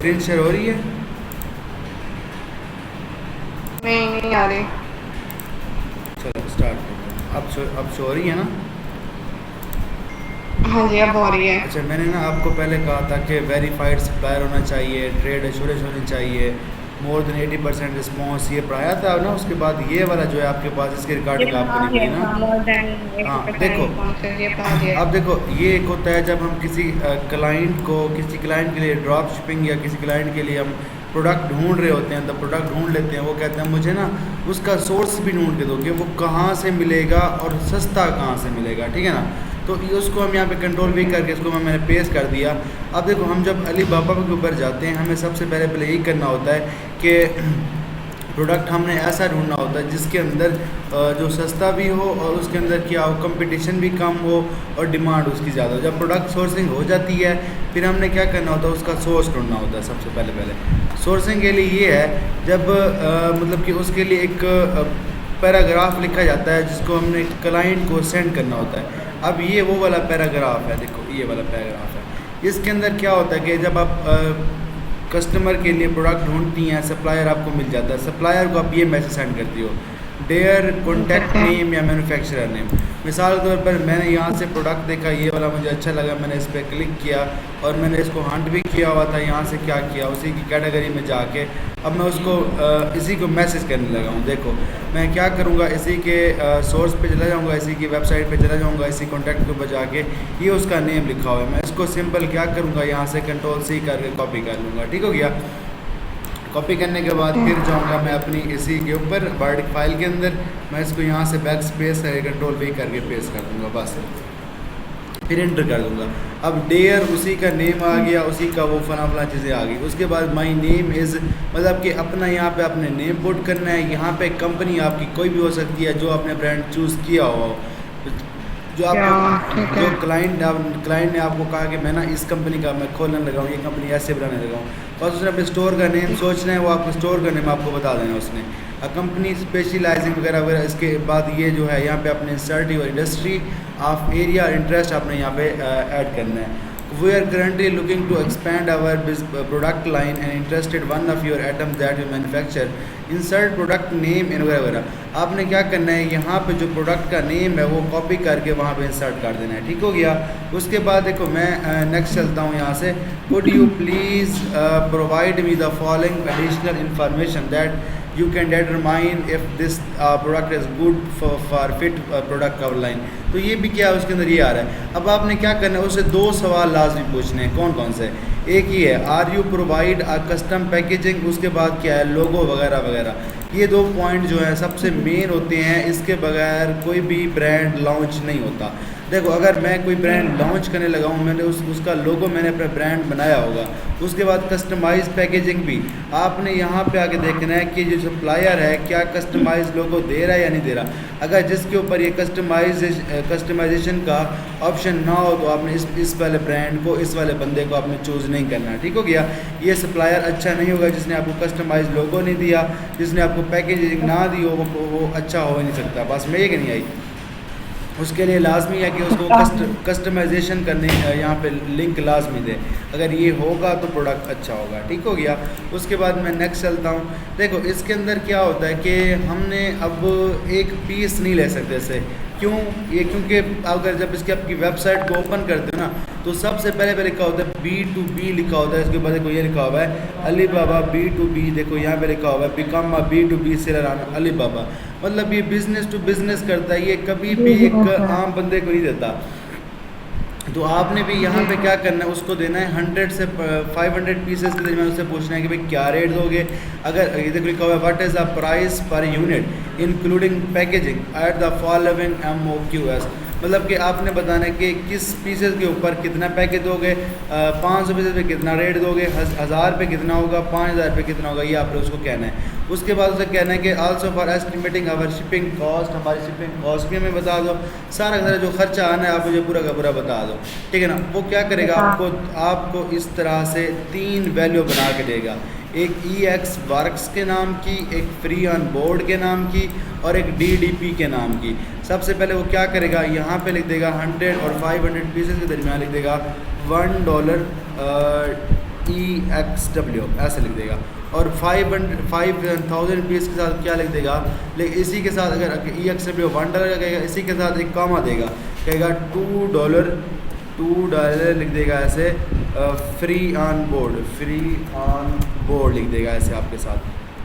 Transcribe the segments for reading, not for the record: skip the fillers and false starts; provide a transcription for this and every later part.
Screen share हो रही है? नहीं आ रही। चलो स्टार्ट करते हैं। अब शो हो रही है ना? हाँ जी अब हो रही है। अच्छा, मैंने ना आपको पहले कहा था कि वेरीफाइड सप्लायर होना चाहिए, ट्रेड एश्योरेंस होनी चाहिए, मोर देन 80% रिस्पॉन्स, ये पढ़ाया था ना। उसके बाद ये वाला जो है आपके पास, इसकी ये रिकॉर्डिंग आपको पढ़ा नहीं दिया मिली ना। था, मोर देन हाँ 80% देखो, रिस्पॉन्सेज, ये पढ़ा दिया अब है। देखो ये एक होता है जब हम किसी क्लाइंट को, किसी क्लाइंट के लिए ड्रॉप शिपिंग या किसी क्लाइंट के लिए हम प्रोडक्ट ढूंढ रहे होते हैं, तो प्रोडक्ट ढूंढ लेते हैं, वो कहते हैं मुझे ना उसका सोर्स भी ढूंढ के दो कि वो कहाँ से मिलेगा और सस्ता कहाँ से मिलेगा, ठीक है ना। तो ये उसको हम यहाँ पे कंट्रोल भी करके इसको मैंने पेश कर दिया। अब देखो हम जब अली बाबा के ऊपर जाते हैं, हमें सबसे पहले यही करना होता है कि प्रोडक्ट हमने ऐसा ढूंढना होता है जिसके अंदर जो सस्ता भी हो और उसके अंदर क्या हो, कंपटीशन भी कम हो और डिमांड उसकी ज़्यादा हो। जब प्रोडक्ट सोर्सिंग हो जाती है, फिर हमने क्या करना होता है, उसका सोर्स ढूंढना होता है। सबसे पहले सोर्सिंग के लिए ये है जब मतलब कि उसके लिए एक पैराग्राफ लिखा जाता है जिसको हमने क्लाइंट को सेंड करना होता है। अब ये वो वाला पैराग्राफ है, देखो ये वाला पैराग्राफ है। इसके अंदर क्या होता है कि जब आप कस्टमर के लिए प्रोडक्ट ढूंढती हैं, सप्लायर आपको मिल जाता है, सप्लायर को आप ये मैसेज सेंड करती हो, डेयर कॉन्टैक्ट नेम या मैन्युफैक्चरर नेम। मिसाल के तौर पर मैंने यहाँ से प्रोडक्ट देखा, ये वाला मुझे अच्छा लगा, मैंने इस पर क्लिक किया और मैंने इसको हंट भी किया हुआ था। यहाँ से क्या किया, उसी की कैटेगरी में जाके अब मैं उसको इसी को मैसेज करने लगा हूँ। देखो मैं क्या करूँगा, इसी के सोर्स पे चला जाऊँगा, इसी की वेबसाइट पे चला जाऊँगा, इसी कॉन्टैक्ट के ऊपर जाके ये उसका नेम लिखा हुआ है, मैं इसको सिंपल क्या करूँगा, यहाँ से Ctrl+C करके कॉपी कर लूँगा। ठीक हो गया। कॉपी करने के बाद फिर जाऊँगा मैं अपनी इसी के ऊपर वर्ड फाइल के अंदर, मैं इसको यहाँ से बैक स्पेस Ctrl+V करके पेस्ट कर दूँगा, बस फिर एंटर कर दूँगा। अब डेयर उसी का नेम आ गया, उसी का वो फला चीज़ें आ गई। उसके बाद माई नेम इज़, मतलब कि अपना यहाँ पे अपने नेम पुट करना है। यहाँ पे कंपनी आपकी कोई भी हो सकती है जो आपने ब्रांड चूज़ किया हो, जो आपको जो क्लाइंट ने आपको कहा कि मैं ना इस कंपनी का मैं खोलने लगा हूँ, ये कंपनी ऐसे बनाने लगा हूँ, बस उसने अपने स्टोर का नेम सोचना है, वो आपको स्टोर का नेम आपको बता देना उसने, कंपनी स्पेशलाइजिंग वगैरह वगैरह। इसके बाद ये जो है यहाँ पे अपने insert your industry of area interest आपने यहाँ पे ऐड करना है। We are currently looking to expand our product line and interested one of your items that you manufacture. Insert product name and वगैरह। आपने क्या करना है, यहाँ पे जो प्रोडक्ट का नेम है वो कॉपी करके वहाँ पे इंसर्ट कर देना है। ठीक हो गया। उसके बाद देखो मैं नेक्स्ट चलता हूँ यहाँ से, Could you please provide me the following additional information that you can determine if this product is good for fit product cover line। तो ये भी क्या है, उसके अंदर ये आ रहा है। अब आपने क्या करना है, उससे दो सवाल लाजमी पूछने हैं। कौन कौन से? एक ही है, are you provide a custom packaging, उसके बाद क्या है, लोगो वगैरह वगैरह। ये दो पॉइंट जो है सबसे मेन होते हैं, इसके बगैर कोई भी ब्रांड लॉन्च नहीं होता। देखो अगर मैं कोई ब्रांड लॉन्च करने लगा हूँ, मैंने उसका लोगो मैंने अपना ब्रांड बनाया होगा, उसके बाद कस्टमाइज पैकेजिंग भी आपने यहाँ पे आके देखना है कि जो सप्लायर है क्या कस्टमाइज लोगो दे रहा है या नहीं दे रहा। अगर जिसके ऊपर ये कस्टमाइजेशन का ऑप्शन ना हो तो आपने इस वाले ब्रांड को, इस वाले बंदे को आपने चूज़ नहीं करना। ठीक हो गया। ये सप्लायर अच्छा नहीं होगा जिसने आपको कस्टमाइज लोगो नहीं दिया, जिसने आपको पैकेजिंग ना दी हो, वो अच्छा हो ही नहीं सकता। बस में ये कि नहीं आई, उसके लिए लाजमी है कि उसको कस्टमाइजेशन करने यहाँ पे लिंक लाजमी दे। अगर ये होगा तो प्रोडक्ट अच्छा होगा। ठीक हो गया। उसके बाद मैं नेक्स्ट चलता हूँ। देखो इसके अंदर क्या होता है कि हमने अब एक पीस नहीं ले सकते इसे। क्यों? ये क्योंकि अगर जब इसकी आपकी वेबसाइट को ओपन करते हो ना, तो सबसे पहले लिखा होता है B2B लिखा होता है। इसके बाद देखो ये लिखा हुआ है अली बाबा B2B, देखो यहाँ पे लिखा हुआ है become a B2B seller on Alibaba. मतलब ये बिज़नेस टू बिज़नेस करता है, ये कभी भी एक आम बंदे को नहीं देता। तो आपने भी यहाँ पे क्या करना है, उसको देना है 100 से 500 पीसेस के लिए। मैं उससे पूछना है कि भाई क्या रेट दोगे। अगर ये देखो लिखा हुआ है what is the price per unit including packaging at the following MOQs। मतलब कि आपने बताना है कि किस पीसेस के ऊपर कितना पैकेज दोगे, 500 पीसेस पे कितना रेट दोगे, 1000 पे कितना होगा, 5000 पे कितना होगा, ये आपने उसको कहना है। उसके बाद उसे कहना है कि also for estimating our shipping cost, हमारी शिपिंग कॉस्ट भी हमें बता दो, सारा जो खर्चा आना है आप मुझे पूरा का पूरा बता दो। ठीक है ना। वो क्या करेगा, आपको इस तरह से 3 वैल्यू बना के देगा, एक EX वर्क्स के नाम की, एक फ्री ऑन बोर्ड के नाम की और एक DDP के नाम की। सबसे पहले वो क्या करेगा, यहाँ पे लिख देगा 100 और 500 पीसेस के दरमियान लिख देगा $1 EXW ऐसे लिख देगा। और 5000 पीस के साथ क्या लिख देगा, लेकिन इसी के साथ अगर EXW $1 का कहेगा, इसी के साथ एक कॉमा देगा, कहेगा $2 लिख देगा ऐसे, फ्री ऑन बोर्ड लिख देगा ऐसे आपके साथ।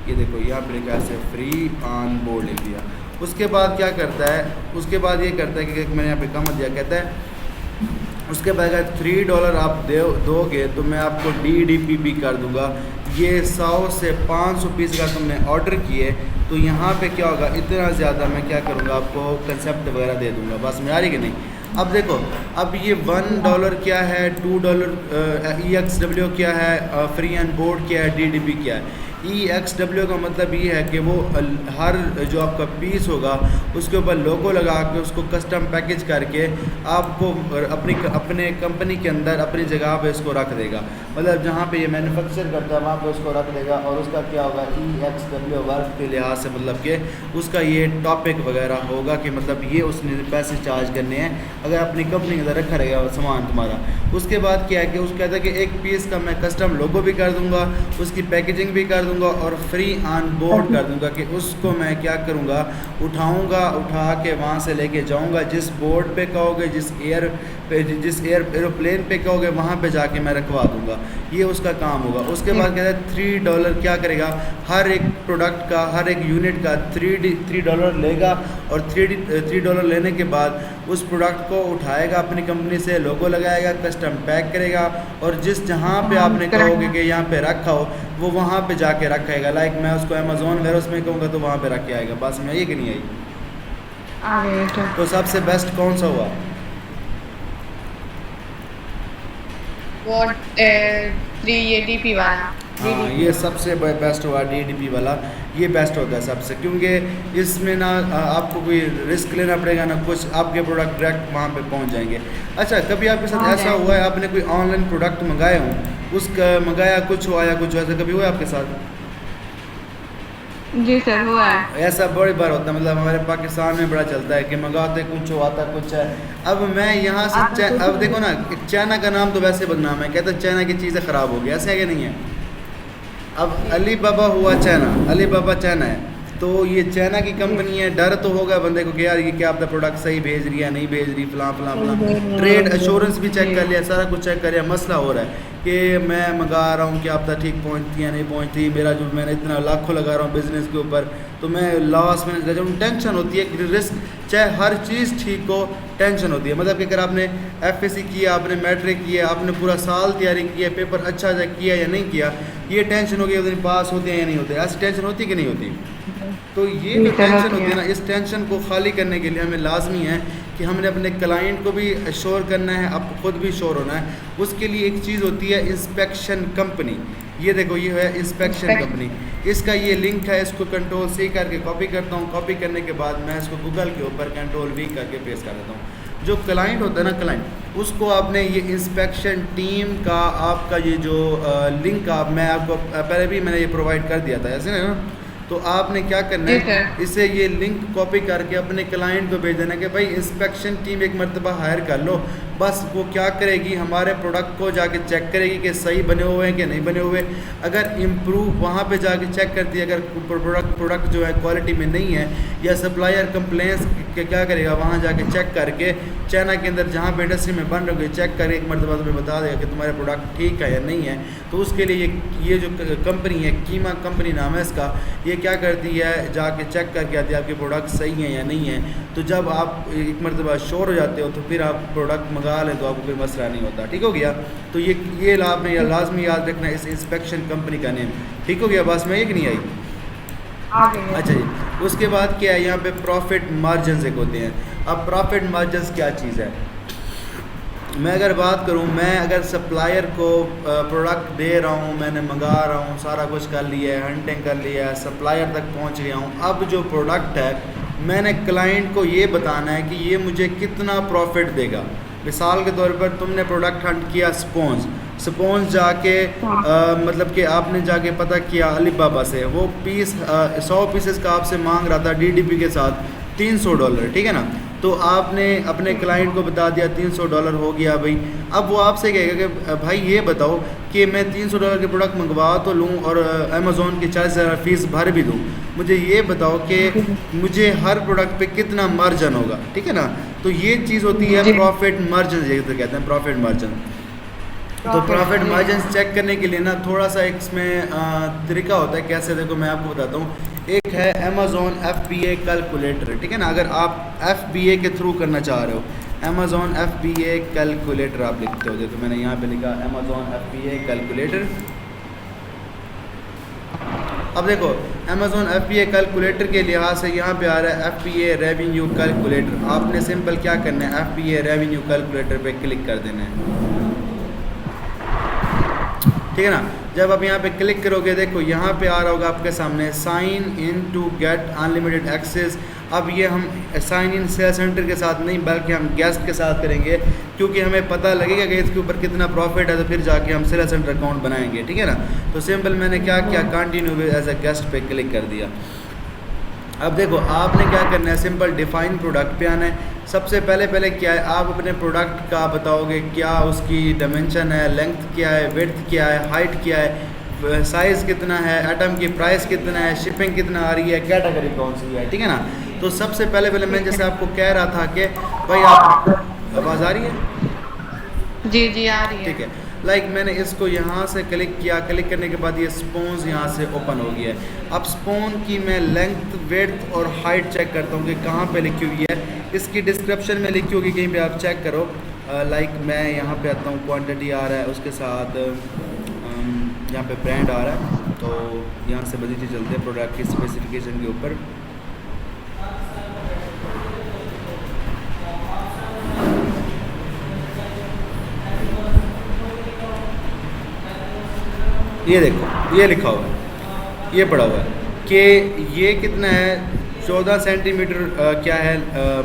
ये देखो यहाँ पे लिखा है ऐसे फ्री ऑन बोर्ड लिख दिया। उसके बाद क्या करता है, उसके बाद ये करता है कि मैंने यहाँ पे कॉमा दिया, कहता है उसके बाद अगर $3 आप दोगे तो मैं आपको DDP भी कर दूंगा। ये 100 से 500 पीस का तुमने ऑर्डर किए तो यहाँ पे क्या होगा, इतना ज़्यादा मैं क्या करूँगा, आपको कंसेप्ट वगैरह दे दूँगा। बस में आ रही कि नहीं। अब देखो, अब ये $1 क्या है, $2 EXW क्या है, फ्री ऑन बोर्ड क्या है, DDP क्या है। EXW का मतलब ये है कि वो हर जो आपका पीस होगा उसके ऊपर लोगो लगा के उसको कस्टम पैकेज करके आपको अपने कंपनी के अंदर अपनी जगह पे इसको रख देगा। मतलब जहाँ पे ये मैन्युफैक्चर करता है वहाँ पे उसको रख देगा। और उसका क्या होगा, EXW वर्क के लिहाज से मतलब कि उसका ये टॉपिक वगैरह होगा कि मतलब ये उसने पैसे चार्ज करने हैं अगर अपनी कंपनी के अंदर रखा रहेगा सामान तुम्हारा। उसके बाद क्या है कि उसका कहता है कि एक पीस का मैं कस्टम लोगो भी कर दूँगा, उसकी पैकेजिंग भी कर दूंगा और फ्री ऑन बोर्ड कर दूंगा कि उसको मैं क्या करूंगा, उठा के वहाँ से लेके जाऊंगा, जिस बोर्ड पे कहोगे, जिस एरोप्लेन पे कहोगे वहाँ पे जाके मैं रखवा दूंगा। ये उसका काम होगा। उसके बाद कहता है $3 क्या करेगा, हर एक प्रोडक्ट का, हर एक यूनिट का $3 लेगा और $3 लेने के बाद उस प्रोडक्ट को उठाएगा, अपनी कंपनी से लोगो लगाएगा, कस्टम पैक करेगा और जिस जहाँ पे आपने कहोगे कि यहाँ पे रखा हो वो वहाँ पे जाके रखेगा। लाइक मैं उसको अमेज़ॉन वेयरहाउस में कहूँगा तो वहाँ पे रख के आएगा। बस में आई कि नहीं आई। तो सबसे बेस्ट कौन सा हुआ? ये DP वाला। हाँ, ये सबसे बेस्ट हुआ DDP वाला। ये बेस्ट होता है सबसे, क्योंकि इसमें ना आपको कोई रिस्क लेना पड़ेगा ना कुछ, आपके प्रोडक्ट डायरेक्ट वहाँ पे पहुँच जाएंगे। अच्छा, कभी आपके साथ ऐसा हुआ है आपने कोई ऑनलाइन प्रोडक्ट मंगाए हों, उसका मंगाया कुछ हुआ या कुछ ऐसा कभी हुआ आपके साथ? जी सर, हुआ है। ऐसा बड़ी बार होता है, मतलब हमारे पाकिस्तान में बड़ा चलता है कि मंगाते कुछ हो आता कुछ है। अब मैं यहाँ से अब देखो ना, चाइना का नाम तो वैसे बदनाम है, कहते हैं चाइना की चीज़ें ख़राब हो गई, ऐसे है कि नहीं है। अब अली बाबा हुआ चाइना, अली बाबा चाइना है तो ये चाइना की कंपनी है। डर तो होगा बंदे को कि यार ये क्या आपका प्रोडक्ट सही भेज रही है नहीं भेज रही, फलां। ट्रेड एश्योरेंस भी चेक कर लिया, सारा कुछ चेक कर लिया। मसला हो रहा है कि मैं मंगा रहा हूँ कि आप तक ठीक पहुँचती है नहीं पहुँचती, मेरा जो मैंने इतना लाखों लगा रहा हूँ बिज़नेस के ऊपर तो मैं लॉस में जब टेंशन होती है, रिस्क, चाहे हर चीज़ ठीक हो टेंशन होती है। मतलब कि अगर आपने FSC किया, आपने मैट्रिक किया, आपने पूरा साल तैयारी किया, पेपर अच्छा से किया या नहीं किया, ये टेंशन होगी उस दिन पास होते हैं या नहीं होते। ऐसी टेंशन होती कि नहीं होती। तो ये जो टेंशन होती है ना, इस टेंशन को खाली करने के लिए हमें लाजमी है कि हमने अपने क्लाइंट को भी श्योर करना है, अब खुद भी श्योर होना है। उसके लिए एक चीज़ होती है इंस्पेक्शन कंपनी। ये देखो, ये है इंस्पेक्शन कंपनी, इसका ये लिंक है। इसको Ctrl+C करके कॉपी करता हूँ। कॉपी करने के बाद मैं इसको गूगल के ऊपर Ctrl+V करके पेस्ट कर देता हूँ। जो क्लाइंट होता है ना, क्लाइंट, उसको आपने ये इंस्पेक्शन टीम का आपका ये जो लिंक मैं आपको पहले भी मैंने ये प्रोवाइड कर दिया था, ऐसे ना। तो आपने क्या करना है, इसे ये लिंक कॉपी करके अपने क्लाइंट को भेज देना कि भाई इंस्पेक्शन टीम एक मरतबा हायर कर लो। बस वो क्या करेगी, हमारे प्रोडक्ट को जाके चेक करेगी कि सही बने हुए हैं कि नहीं बने हुए। अगर इम्प्रूव वहाँ पे जाके चेक करती है, अगर प्रोडक्ट जो है क्वालिटी में नहीं है या सप्लायर कंप्लेंट्स के क्या करेगा, वहाँ जाके चेक करके चाइना के अंदर जहाँ पे इंडस्ट्री में बन रही है चेक करके एक मरतबा तुम्हें बता देगा कि तुम्हारे प्रोडक्ट ठीक है या नहीं है। तो उसके लिए ये जो कंपनी है, कीमा कंपनी नाम है इसका, ये क्या करती है, जाके चेक करके आती है आपके प्रोडक्ट सही है या नहीं है। तो जब आप एक मरतबा श्योर हो जाते हो तो फिर आप प्रोडक्ट मंगा लें तो आपको कोई मसला नहीं होता। ठीक हो गया। तो ये लाभ में लाजमी याद रखना है इस इंस्पेक्शन कंपनी का नेम। ठीक हो गया, बस में एक नहीं आई। अच्छा जी, उसके बाद क्या है, यहाँ पे प्रॉफिट मार्जिन एक होते हैं। अब प्रॉफिट मार्जिन क्या चीज़ है, मैं अगर बात करूँ, मैं अगर सप्लायर को प्रोडक्ट दे रहा हूँ, मैंने मंगा रहा हूँ, सारा कुछ कर लिया है, हंटिंग कर लिया है, सप्लायर तक पहुँच गया हूँ। अब जो प्रोडक्ट है मैंने क्लाइंट को ये बताना है कि ये मुझे कितना प्रॉफिट देगा। मिसाल के तौर पर तुमने प्रोडक्ट हंट किया स्पॉन्ज जाके मतलब कि आपने जाके पता किया अलीबाबा से, वो पीस 100 पीसेस का आपसे मांग रहा था DDP के साथ $300, ठीक है ना। तो आपने अपने क्लाइंट को बता दिया $300 हो गया भाई। अब वो आपसे कहेगा कि भाई ये बताओ कि मैं $300 के प्रोडक्ट मंगवा तो लूँ और अमेज़ोन की 40,000 फ़ीस भर भी दूँ, मुझे ये बताओ कि मुझे हर प्रोडक्ट पे कितना मार्जिन होगा, ठीक है ना। तो ये चीज़ होती है जी। प्रॉफिट मार्जिन, ये तो कहते हैं प्रॉफिट मार्जिन। तो प्रॉफिट मार्जिन चेक करने के लिए ना थोड़ा सा इसमें तरीका होता है कैसे, देखो मैं आपको बताता हूँ। एक है अमेज़ोन FBA कैलकुलेटर, ठीक है ना। अगर आप FBA के थ्रू करना चाह रहे हो, अमेज़ोन FBA कैलकुलेटर आप लिखते हो, देखो मैंने यहाँ पे लिखा अमेज़ोन FBA कैलकुलेटर। अब देखो अमेज़ोन FBA कैलकुलेटर के लिहाज से यहाँ पे आ रहा है FBA रेवेन्यू कैलकुलेटर। आपने सिंपल क्या करना है, FBA रेवेन्यू कैलकुलेटर पे क्लिक कर देना है, ठीक है ना। जब आप यहाँ पे क्लिक करोगे देखो यहाँ पे आ रहा होगा आपके सामने sign in to get unlimited access. अब ये हम साइन इन सेल सेंटर के साथ नहीं बल्कि हम गेस्ट के साथ करेंगे, क्योंकि हमें पता लगेगा कि इसके ऊपर कितना प्रॉफिट है, तो फिर जाके हम सेल सेंटर अकाउंट बनाएंगे, ठीक है ना। तो सिंपल मैंने क्या किया, कंटिन्यू एज अ गेस्ट पे क्लिक कर दिया। अब देखो आपने क्या करना है, सिंपल डिफाइन प्रोडक्ट पे आना है। सबसे पहले क्या है, आप अपने प्रोडक्ट का बताओगे क्या उसकी डायमेंशन है, लेंथ क्या है, विड्थ क्या है, हाइट क्या है, साइज़ कितना है, आइटम की प्राइस कितना है, शिपिंग कितना आ रही है, कैटेगरी कौन सी है, ठीक है ना। तो सबसे पहले मैं जैसे आपको कह रहा था कि भाई आप, आवाज़ आ रही है? जी जी आ रही है। ठीक है। मैंने इसको यहाँ से क्लिक किया, क्लिक करने के बाद ये स्पोन्स यहाँ से ओपन हो गया है। अब स्पोन की मैं लेंथ, विड्थ और हाइट चेक करता हूँ कि कहाँ पे लिखी हुई है। इसकी डिस्क्रिप्शन में लिखी होगी कहीं पे, आप चेक करो। मैं यहाँ पे आता हूँ, क्वांटिटी आ रहा है, उसके साथ यहाँ पे ब्रांड आ रहा है, तो यहाँ से बड़ी चीज़ चलते हैं प्रोडक्ट की स्पेसिफिकेशन के ऊपर। ये देखो ये लिखा हुआ है, ये पड़ा हुआ है कि ये कितना है, 14 सेंटीमीटर क्या है,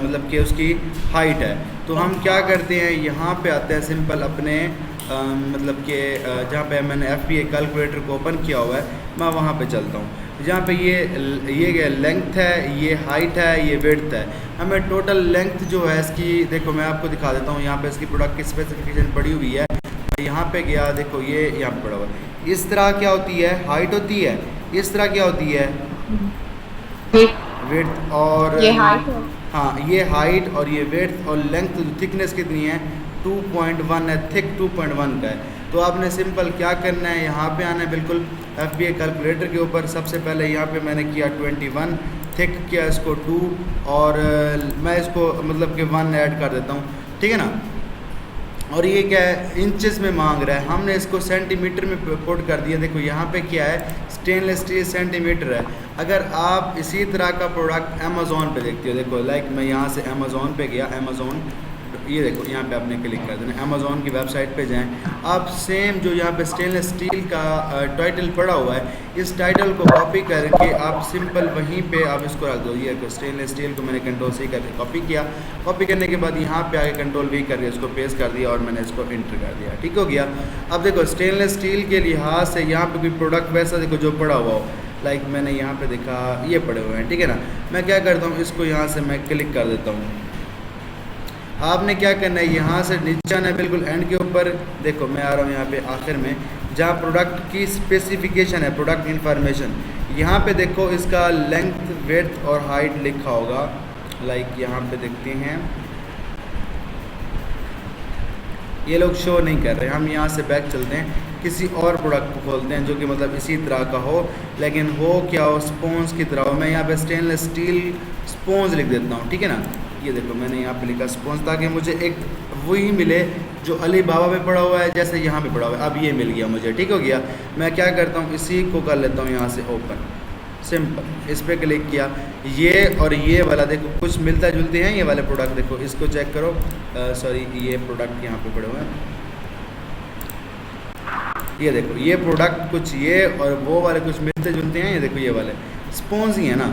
मतलब कि उसकी हाइट है। तो हम क्या करते हैं, यहाँ पे आते हैं सिंपल अपने मतलब कि जहाँ पे मैंने FBA कैलकुलेटर को ओपन किया हुआ है, मैं वहाँ पे चलता हूँ। जहाँ पे ये लेंथ है, ये हाइट है, ये विड्थ है। हमें टोटल लेंथ जो है इसकी, देखो मैं आपको दिखा देता हूँ। यहाँ पे इसकी प्रोडक्ट की स्पेसिफिकेशन पड़ी हुई है, यहाँ पे गया, देखो ये यहाँ पे पड़ा हुआ है। इस तरह क्या होती है, हाइट होती है। इस तरह क्या होती है, विड्थ और ये हाइट है। हाँ ये हाइट और ये विड्थ और लेंथ, थिकनेस कितनी है, 2.1 है, थिक 2.1 का है। तो आपने सिंपल क्या करना है, यहाँ पे आना है बिल्कुल FBA कैलकुलेटर के ऊपर। सबसे पहले यहाँ पे मैंने किया 21, थिक किया इसको 2, और मैं इसको मतलब कि 1 ऐड कर देता हूँ, ठीक है ना। और ये क्या है, इंचेस में मांग रहा है, हमने इसको सेंटीमीटर में पुट कर दिया। देखो यहाँ पे क्या है, स्टेनलेस स्टील सेंटीमीटर है। अगर आप इसी तरह का प्रोडक्ट अमेज़ॉन पे देखते हो, देखो मैं यहाँ से अमेज़ॉन पे गया, अमेज़ॉन, ये देखो यहाँ पे आपने क्लिक कर देना, अमेज़ॉन की वेबसाइट पे जाएं। आप सेम जो यहाँ पे स्टेनलेस स्टील का टाइटल पड़ा हुआ है, इस टाइटल को कॉपी करके आप सिंपल वहीं पे आप इसको रख दो। ये स्टेनलेस स्टील को मैंने Ctrl+C करके कॉपी किया। कॉपी करने के बाद यहाँ पे आके Ctrl+V करके इसको पेस्ट कर दिया और मैंने इसको इंटर कर दिया, ठीक हो गया। अब देखो स्टेनलेस स्टील के लिहाज से यहाँ पे कोई प्रोडक्ट वैसा देखो जो पड़ा हुआ हो, मैंने यहाँ पे देखा ये पड़े हुए हैं, ठीक है ना। मैं क्या करता हूँ, इसको यहाँ से मैं क्लिक कर देता हूँ। आपने क्या करना है, यहाँ से नीचे आना है बिल्कुल एंड के ऊपर। देखो मैं आ रहा हूँ यहाँ पे आखिर में, जहाँ प्रोडक्ट की स्पेसिफिकेशन है, प्रोडक्ट इन्फॉर्मेशन, यहाँ पे देखो इसका लेंथ, विड्थ और हाइट लिखा होगा। यहाँ पे देखते हैं, ये लोग शो नहीं कर रहे। हम यहाँ से बैक चलते हैं, किसी और प्रोडक्ट को खोलते हैं जो कि मतलब इसी तरह का हो, लेकिन हो क्या हो, स्पॉन्ज की तरह हो। मैं यहाँ पे स्टेनलेस स्टील स्पॉन्ज लिख देता हूँ, ठीक है ना। ये देखो मैंने यहाँ पे लिखा स्पॉन्ज, ताकि मुझे एक वही मिले जो अली बाबा में पड़ा हुआ है, जैसे यहाँ पे पड़ा हुआ है। अब ये मिल गया मुझे, ठीक हो गया। मैं क्या करता हूँ, इसी को कर लेता हूँ यहाँ से ओपन, सिंपल इस पर क्लिक किया। ये और ये वाला देखो कुछ मिलता जुलते हैं, ये वाले प्रोडक्ट देखो, इसको चेक करो। सॉरी ये प्रोडक्ट यहाँ पे पड़े हुए हैं, ये देखो ये प्रोडक्ट कुछ ये और वो वाले कुछ मिलते जुलते हैं। ये देखो ये वाले स्पॉन्ज ही है ना,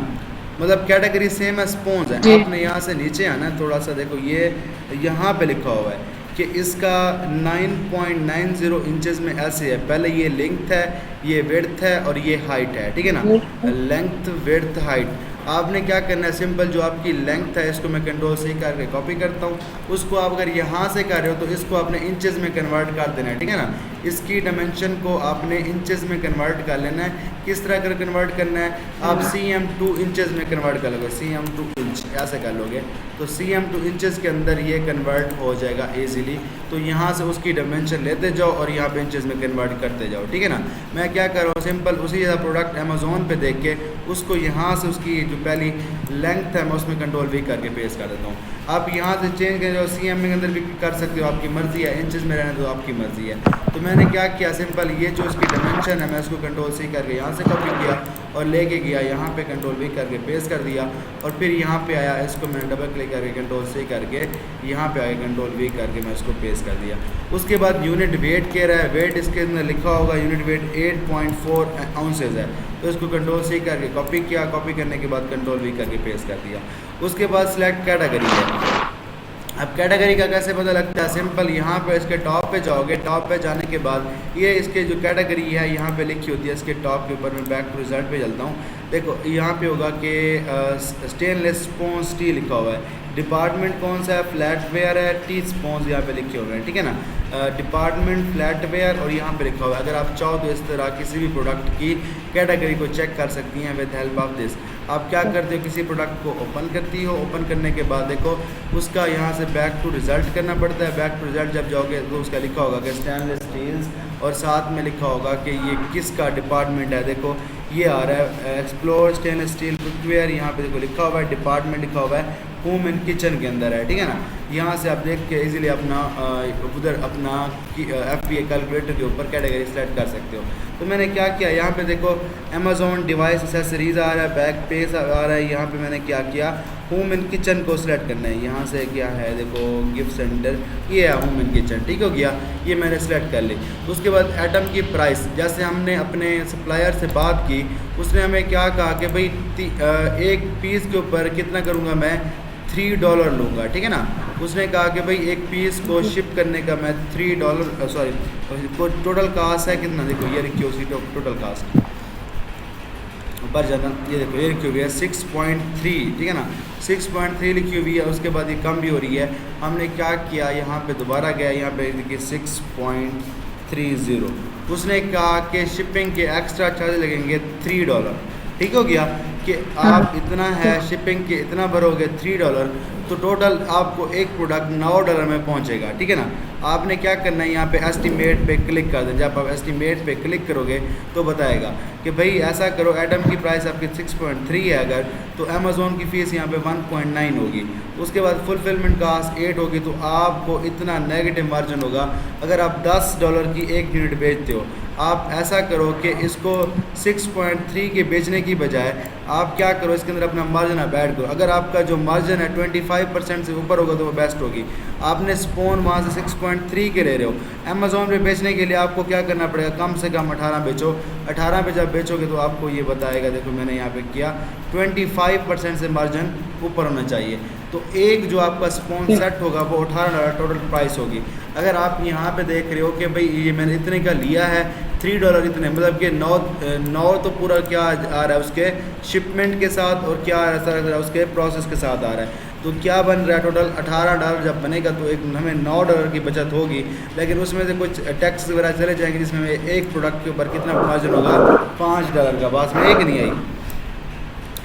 मतलब कैटेगरी सेम है, स्पॉन्ज है। आपने यहाँ से नीचे आना है थोड़ा सा, देखो ये यहाँ पे लिखा हुआ है कि इसका 9.90 इंचेस में ऐसे है। पहले ये लेंथ है, ये विड्थ है और ये हाइट है, ठीक है ना। Length, width, height. आपने क्या करना है, सिंपल जो आपकी लेंथ है इसको मैं कंट्रोल से करके कॉपी करता हूँ। उसको आप अगर यहाँ से कर रहे हो तो इसको आपने इंचेस में कन्वर्ट कर देना है, ठीक है ना। इसकी डायमेंशन को आपने इंचेस में कन्वर्ट कर लेना है। किस तरह कर कन्वर्ट करना है, आप cm टू इंचेस में कन्वर्ट कर लोगे, cm टू इंच ऐसे कर लोगे तो cm टू इंचेस के अंदर ये कन्वर्ट हो जाएगा ईजीली। तो यहाँ से उसकी डायमेंशन लेते जाओ और यहाँ पे इंचेस में कन्वर्ट करते जाओ, ठीक है ना। मैं क्या कर रहा हूँ, सिंपल उसी जैसा प्रोडक्ट अमेज़ोन पे देख के उसको यहाँ से उसकी जो पहली लेंथ है मैं उसमें कंट्रोल V करके पेस्ट कर देता हूँ। आप यहाँ से चेंज करें, जो cm के अंदर भी कर सकते हो, आपकी मर्ज़ी है। इंचेस में रहना तो आपकी मर्ज़ी है। तो मैंने क्या किया, सिंपल ये जो इसकी डायमेंशन है मैं इसको कंट्रोल C करके यहाँ से कॉपी किया और लेके गया यहाँ पे कंट्रोल V करके पेस्ट कर दिया। और फिर यहाँ पे आया, इसको मैंने डबल क्लिक करके कंट्रोल C करके यहाँ पे आया कंट्रोल V करके मैं इसको पेस्ट कर दिया। उसके बाद यूनिट वेट कह रहा है, वेट इसके अंदर लिखा होगा यूनिट वेट 8.4 आउंसेज है। तो इसको कंट्रोल C करके कॉपी किया, कॉपी करने के बाद कंट्रोल V करके पेस्ट कर दिया। उसके बाद सिलेक्ट कैटेगरी है। अब कैटेगरी का कैसे पता लगता है, सिंपल यहाँ पे इसके टॉप पे जाओगे, टॉप पे जाने के बाद ये इसके जो कैटेगरी है यहाँ पे लिखी होती है, इसके टॉप के ऊपर मैं बैक टू रिजल्ट पे चलता हूँ। देखो यहाँ पे होगा कि स्टेनलेस स्पॉन्ज स्टील लिखा हुआ है। डिपार्टमेंट कौन सा है, फ्लैटवेयर है, टी स्पॉन्ज यहाँ पे लिखे हुए हैं, ठीक है ना। डिपार्टमेंट फ्लैटवेयर और यहाँ पे लिखा हुआ है। अगर आप चाहो तो इस तरह किसी भी प्रोडक्ट की कैटेगरी को चेक कर सकती हैं विद हेल्प ऑफ दिस। आप क्या करते हो, किसी प्रोडक्ट को ओपन करती हो, ओपन करने के बाद देखो उसका यहाँ से बैक टू रिज़ल्ट करना पड़ता है। बैक टू रिज़ल्ट जब जाओगे तो उसका लिखा होगा कि स्टेनलेस स्टील्स और साथ में लिखा होगा कि ये किसका डिपार्टमेंट है। देखो ये आ रहा है एक्सप्लोर स्टेनलेस स्टील कुकवेयर, यहाँ पे देखो लिखा हुआ है, डिपार्टमेंट लिखा हुआ है होम एंड किचन के अंदर है, ठीक है ना। यहाँ से आप देख के इजीली अपना उधर अपना FBA कैलकुलेटर के ऊपर कैटेगरी सेलेक्ट कर सकते हो। तो मैंने क्या किया, यहाँ पे देखो अमेज़ॉन डिवाइस एक्सेसरीज़ आ रहा है, बैक पेज आ रहा है। यहाँ पे मैंने क्या किया, होम एंड किचन को सिलेक्ट करना है। यहाँ से क्या है, देखो गिफ्ट सेंटर, ये है होम एंड किचन, ठीक हो गया, ये मैंने सेलेक्ट कर ली। उसके बाद आइटम की प्राइस, जैसे हमने अपने सप्लायर से बात की, उसने हमें क्या कहा कि भाई एक पीस के ऊपर कितना करूँगा मैं, $3 लूँगा, ठीक है ना। उसने कहा कि भाई एक पीस को शिप करने का मैं $3 सॉरी टोटल कास्ट है कितना, देखो ये रखी उसकी टोटल कास्ट ऊपर जाना, ये देखो ये लिखी हुई है 6.3, ठीक है ना, 6.3 लिखी हुई है। उसके बाद ये कम भी हो रही है। हमने क्या किया, यहाँ पे दोबारा गया, यहाँ पे देखिए 6.30। उसने कहा कि शिपिंग के एक्स्ट्रा चार्ज लगेंगे $3, ठीक हो गया कि आप इतना है शिपिंग के इतना भरोगे $3 तो टोटल आपको एक प्रोडक्ट $9 में पहुंचेगा, ठीक है ना। आपने क्या करना है, यहाँ पे एस्टीमेट पे क्लिक कर दें। जब आप एस्टीमेट पे क्लिक करोगे तो बताएगा कि भाई ऐसा करो, आइटम की प्राइस आपकी 6.3 है अगर, तो अमेज़ॉन की फ़ीस यहाँ पे 1.9 होगी। उसके बाद फुलफिलमेंट कास्ट 8 होगी, तो आपको इतना नेगेटिव मार्जिन होगा। अगर आप $10 की एक यूनिट बेचते हो, आप ऐसा करो कि इसको 6.3 के बेचने की बजाय आप क्या करो, इसके अंदर अपना मार्जिन आप ऐड करो। अगर आपका जो मार्जिन है 25% से ऊपर होगा तो वो बेस्ट होगी। आपने स्पोन वहाँ से 6.3 के ले रहे हो, अमेज़ॉन पे बेचने के लिए आपको क्या करना पड़ेगा, कम से कम 18 बेचो। 18 पे जब बेचोगे तो आपको ये बताएगा, देखो मैंने यहाँ पे किया 25% से मार्जिन ऊपर होना चाहिए। तो एक जो आपका स्पोन सेट होगा वो $18 टोटल प्राइस होगी। अगर आप यहाँ पे देख रहे हो कि भाई ये मैंने इतने का लिया है, $3 इतने, मतलब कि 9 तो पूरा क्या आ रहा है उसके शिपमेंट के साथ और क्या आ रहा है उसके प्रोसेस के साथ आ रहा है। तो क्या बन रहा है, टोटल $18 जब बनेगा तो एक हमें $9 की बचत होगी। लेकिन उसमें से कुछ टैक्स वगैरह चले जाएंगे, जिसमें एक प्रोडक्ट के ऊपर कितना मार्जिन होगा, $5 का, बस में एक नहीं आई।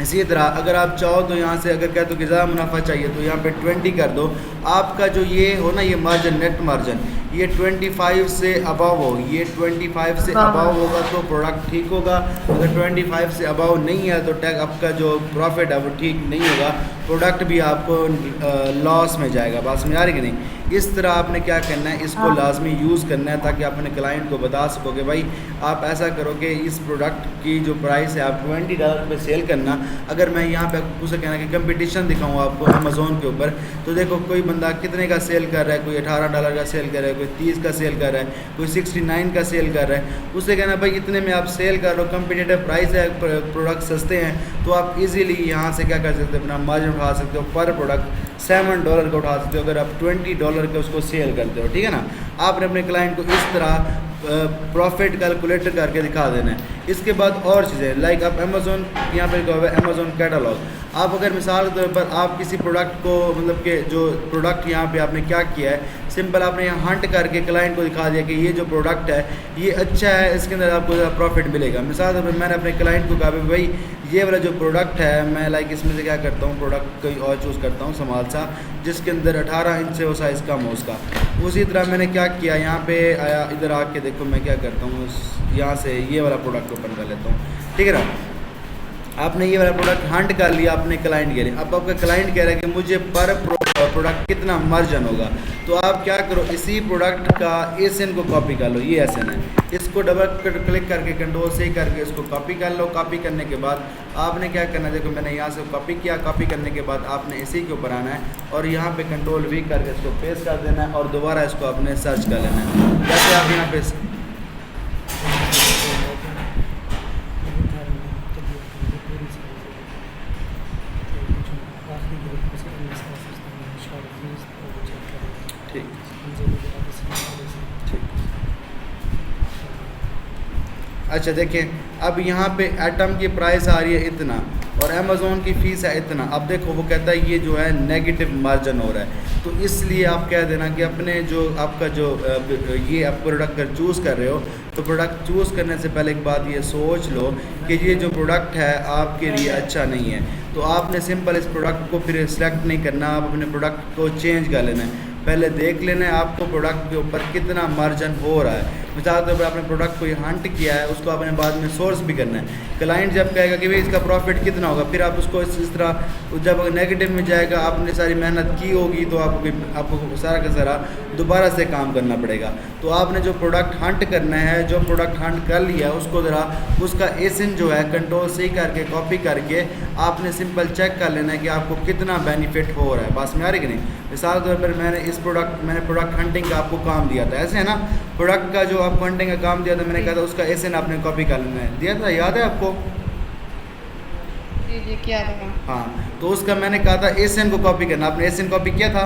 इसी तरह अगर आप चाहो तो यहाँ से अगर कहते हो कि ज़्यादा मुनाफा चाहिए तो यहाँ पे 20 कर दो। आपका जो ये हो ना, ये मार्जिन, नेट मार्जिन, ये 25 से अबव हो, ये 25 से अबव होगा तो प्रोडक्ट ठीक होगा। अगर 25 से अबव नहीं है तो टैग आपका जो प्रॉफिट है वो ठीक नहीं होगा, प्रोडक्ट भी आपको लॉस में जाएगा। बात समझ आ रही कि नहीं। इस तरह आपने क्या करना है, इसको लाजमी यूज़ करना है ताकि आप अपने क्लाइंट को बता सको कि भाई आप ऐसा करो कि इस प्रोडक्ट की जो प्राइस है आप $20 पे सेल करना। अगर मैं यहाँ पे उसे कहना कि कंपटीशन दिखाऊँ आपको अमेज़ॉन के ऊपर, तो देखो कोई बंदा कितने का सेल कर रहा है, कोई $18 का सेल कर रहा है, कोई 30 का सेल कर रहा है, कोई 69 का सेल कर रहा है। उसे कहना भाई इतने में आप सेल कर लो, कंपटीटिव प्राइस है, प्रोडक्ट सस्ते हैं, तो आप इजीली यहाँ से क्या कर सकते हो, अपना मार्जिन उठा सकते हो। पर प्रोडक्ट $7 का उठा सकते हो अगर आप $20 का उसको सेल करते हो, ठीक है ना। आपने अपने क्लाइंट को इस तरह प्रॉफिट कैलकुलेटर करके दिखा देना है। इसके बाद और चीज़ें लाइक आप अमेज़ोन यहाँ पर लिखा हुआ है अमेज़ोन कैटलॉग। आप अगर मिसाल के तौर पर आप किसी प्रोडक्ट को मतलब कि जो प्रोडक्ट यहाँ पे आपने क्या किया है, सिंपल आपने यहाँ हंट करके क्लाइंट को दिखा दिया कि ये जो प्रोडक्ट है ये अच्छा है, इसके अंदर आपको प्रॉफिट मिलेगा। मिसाल के तौर पर मैंने अपने क्लाइंट को कहा भाई ये वाला जो प्रोडक्ट है मैं लाइक इसमें से क्या करता हूँ, प्रोडक्ट कोई और चूज़ करता हूँ समाल सा जिसके अंदर 18 इंच से वो साइज़ कम हो उसका। उसी तरह मैंने क्या किया, यहाँ पे आया, इधर आके देखो मैं क्या करता हूँ, यहाँ से ये वाला प्रोडक्ट ओपन कर लेता हूँ, ठीक है ना। आपने ये वाला प्रोडक्ट हंट कर लिया अपने क्लाइंट के लिए। अब आपका क्लाइंट कह रहा है कि मुझे पर प्रोडक्ट कितना मार्जिन होगा, तो आप क्या करो, इसी प्रोडक्ट का एसएन को कॉपी कर लो, ये एसएन है, इसको डबल क्लिक करके कंट्रोल से करके इसको कॉपी कर लो। कॉपी करने के बाद आपने क्या करना है, देखो मैंने यहाँ से कॉपी किया, कॉपी करने के बाद आपने इसी के ऊपर आना है और यहाँ पे कंट्रोल वी करके इसको पेस्ट कर देना है और दोबारा इसको आपने सर्च कर लेना है। जैसे आप यहाँ पे अच्छा देखें, अब यहाँ पे एटम की प्राइस आ रही है इतना और अमेज़ोन की फ़ीस है इतना। अब देखो वो कहता है ये जो है नेगेटिव मार्जिन हो रहा है, तो इसलिए आप कह देना कि अपने जो आपका जो ये आप प्रोडक्ट अगर चूज़ कर रहे हो तो प्रोडक्ट चूज़ करने से पहले एक बात ये सोच लो कि ये जो प्रोडक्ट है आपके लिए अच्छा नहीं है। तो आपने सिंपल इस प्रोडक्ट को फिर सिलेक्ट नहीं करना, आप अपने प्रोडक्ट को चेंज कर लेना है। पहले देख लेना है आपको प्रोडक्ट के ऊपर कितना मार्जिन हो रहा है। मिसाल के तौर पर आपने प्रोडक्ट को हंट किया है, उसको आपने बाद में सोर्स भी करना है। क्लाइंट जब कहेगा कि भाई इसका प्रॉफिट कितना होगा, फिर आप उसको इस तरह जब नेगेटिव में जाएगा, आपने सारी मेहनत की होगी तो आपको सारा का सारा दोबारा से काम करना पड़ेगा। तो आपने जो प्रोडक्ट हंट करना है, जो प्रोडक्ट हंट कर लिया है उसको ज़रा उसका एसएन जो है कंट्रोल से करके कॉपी करके आपने सिंपल चेक कर लेना है कि आपको कितना बेनिफिट हो रहा है। बस में आ रही कि नहीं। मिसाल के तौर पर मैंने प्रोडक्ट हंटिंग का आपको काम दिया था, ऐसे है ना, प्रोडक्ट का जो आपको हंटिंग का काम दिया था, मैंने कहा था उसका एसएन आपने कॉपी कर लेना है, दिया था, याद है आपको? जी किया था। हाँ, तो उसका मैंने कहा था एसएन को कॉपी करना, आपने एसएन कॉपी किया था?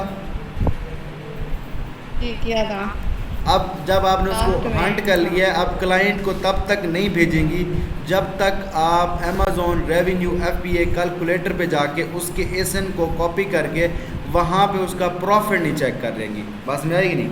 जी किया था। अब जब आपने उसको हंट कर लिया है, अब क्लाइंट को तब तक नहीं भेजेंगी जब तक आप अमेज़ॉन रेवेन्यू FBA कैलकुलेटर पे जाके उसके एसएन को कॉपी करके वहाँ पे उसका प्रॉफिट नहीं चेक कर लेंगी। बस में आएगी नहीं,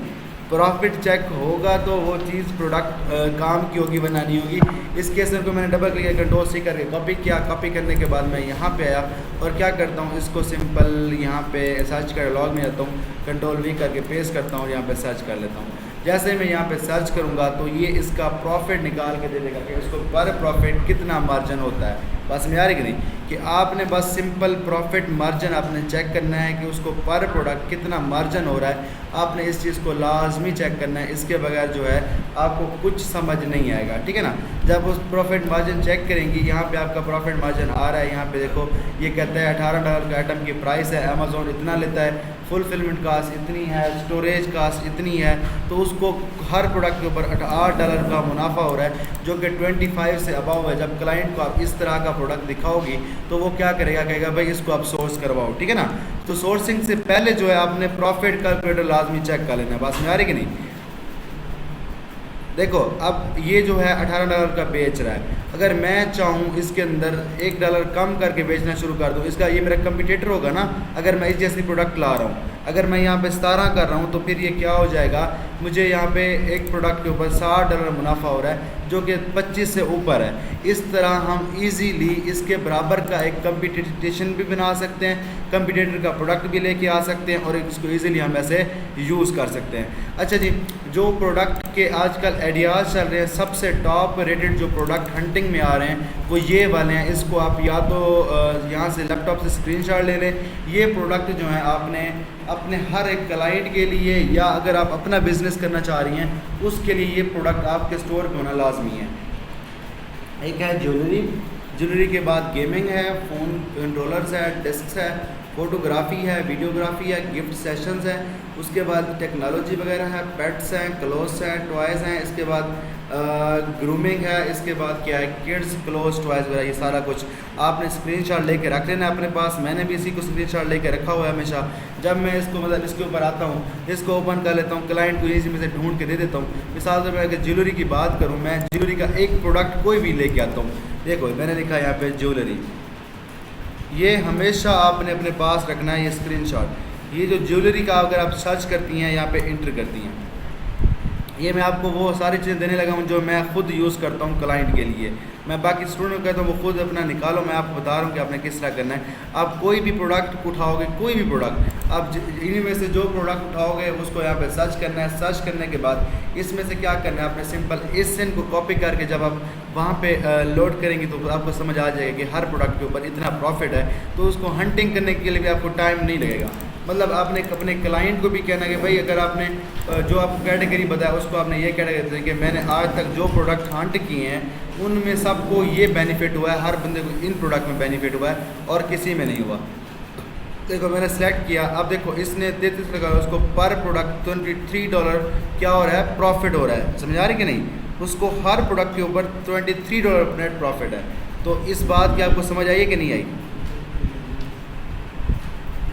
प्रॉफिट चेक होगा तो वो चीज़ प्रोडक्ट काम की होगी वरना नहीं होगी। इस केस को मैंने डबल क्लिक कंट्रोल से करके कॉपी किया। कॉपी करने के बाद मैं यहाँ पे आया और क्या करता हूँ, इसको सिंपल यहाँ पे सर्च कैटलॉग में जाता हूँ, कंट्रोल V करके पेस्ट करता हूँ और यहाँ पे सर्च कर लेता हूँ। जैसे मैं यहाँ पे सर्च करूँगा तो ये इसका प्रॉफिट निकाल के दे देगा कि उसको पर प्रॉफिट कितना मार्जिन होता है। बस में आ रही कि नहीं, कि आपने बस सिंपल प्रॉफिट मार्जिन आपने चेक करना है कि उसको पर प्रोडक्ट कितना मार्जिन हो रहा है। आपने इस चीज़ को लाजमी चेक करना है, इसके बगैर जो है आपको कुछ समझ नहीं आएगा, ठीक है ना। जब उस प्रॉफिट मार्जिन चेक करेंगी, यहाँ पे आपका प्रॉफिट मार्जिन आ रहा है, यहाँ पे देखो ये कहता है $18 का आइटम की प्राइस है, अमेज़ॉन इतना लेता है, फुलफिलमेंट कास्ट इतनी है, स्टोरेज कास्ट इतनी है, तो उसको हर प्रोडक्ट के ऊपर $8 का मुनाफा हो रहा है जो कि 25 से अबाव है। जब क्लाइंट को आप इस तरह का प्रोडक्ट दिखाओगी तो वो क्या करेगा, कहेगा भाई इसको आप सोर्स करवाओ, ठीक है ना। तो सोर्सिंग से पहले जो है आपने प्रॉफिट कैलकुलेटर लाजमी चेक कर लेना है। बात में आ रही कि नहीं। देखो अब ये जो है $18 का बेच रहा है, अगर मैं चाहूँ इसके अंदर $1 कम करके बेचना शुरू कर दूँ, इसका ये मेरा कंपटीटर होगा ना। अगर मैं इस जैसी प्रोडक्ट ला रहा हूँ, अगर मैं यहाँ पे 17 कर रहा हूँ तो फिर ये क्या हो जाएगा, मुझे यहाँ पे एक प्रोडक्ट के ऊपर $60 मुनाफा हो रहा है जो कि 25 से ऊपर है। इस तरह हम इजीली इसके बराबर का एक कंपटीशन भी बना सकते हैं, कंपटीटर का प्रोडक्ट भी लेके आ सकते हैं और इसको इजीली हम ऐसे यूज़ कर सकते हैं। अच्छा जी, जो प्रोडक्ट के आजकल आइडियाज़ चल रहे हैं, सबसे टॉप रेटेड जो प्रोडक्ट हंटिंग में आ रहे हैं वो ये वाले हैं। इसको आप या तो यहाँ से लैपटॉप से स्क्रीनशॉट ले लें। ये प्रोडक्ट जो है आपने अपने हर एक क्लाइंट के लिए या अगर आप अपना बिजनेस करना चाह रही हैं उसके लिए ये प्रोडक्ट आपके स्टोर पे होना लाजमी है। एक है ज्वेलरी, ज्वेलरी के बाद गेमिंग है, फ़ोन कंट्रोलर्स है, डिस्क है, फ़ोटोग्राफ़ी है, वीडियोग्राफ़ी है, गिफ्ट सेशंस है, उसके बाद टेक्नोलॉजी वगैरह है, पेट्स हैं, क्लोथ्स हैं, टॉयज़ हैं, इसके बाद ग्रूमिंग है, इसके बाद क्या है किड्स क्लोथ्स टॉयज़ वगैरह, ये सारा कुछ आपने स्क्रीनशॉट लेके रख लेना अपने पास। मैंने भी इसी को स्क्रीनशॉट लेके रखा हुआ है हमेशा। जब मैं इसको मतलब इसके ऊपर आता हूँ, इसको ओपन कर लेता हूँ, क्लाइंट को इसी में से ढूंढ के दे देता हूँ। मिसाल से मैं अगर ज्वेलरी की बात करूँ, मैं ज्वेलरी का एक प्रोडक्ट कोई भी लेके आता हूँ। देखो मैंने लिखा है यहाँ पे ज्वेलरी, ये हमेशा आपने अपने पास रखना है ये स्क्रीनशॉट। ये जो ज्वेलरी का अगर आप सर्च करती हैं, यहाँ पे इंटर करती हैं, ये मैं आपको वो सारी चीज़ें देने लगा हूँ जो मैं ख़ुद यूज़ करता हूँ क्लाइंट के लिए। मैं बाकी स्टूडेंट को कहता हूँ वो खुद अपना निकालो, मैं आपको बता रहा हूँ कि आपने किस तरह करना है। आप कोई भी प्रोडक्ट उठाओगे, कोई भी प्रोडक्ट, आप इन्हीं में से जो प्रोडक्ट उठाओगे उसको यहाँ पे सर्च करना है। सर्च करने के बाद इसमें से क्या करना है, आपने सिंपल इस सिन को कॉपी करके जब आप वहाँ पे लोड करेंगे तो आपको समझ आ जाएगा कि हर प्रोडक्ट के ऊपर इतना प्रॉफिट है, तो उसको हंटिंग करने के लिए भी आपको टाइम नहीं लगेगा। मतलब आपने अपने क्लाइंट को भी कहना है कि भाई अगर आपने जो आपको कैटेगरी बताया उसको आपने ये कैटेगरी दें कि मैंने आज तक जो प्रोडक्ट हंट किए हैं उनमें सबको ये बेनिफिट हुआ है, हर बंदे को इन प्रोडक्ट में बेनिफिट हुआ है और किसी में नहीं हुआ। देखो मैंने सेलेक्ट किया, अब देखो इसने 33 लगा, उसको पर प्रोडक्ट $23 क्या हो रहा है, प्रॉफिट हो रहा है। समझ आ रही कि नहीं? उसको हर प्रोडक्ट के ऊपर $23 नेट प्रॉफिट है। तो इस बात की आपको समझ आई है कि नहीं आई?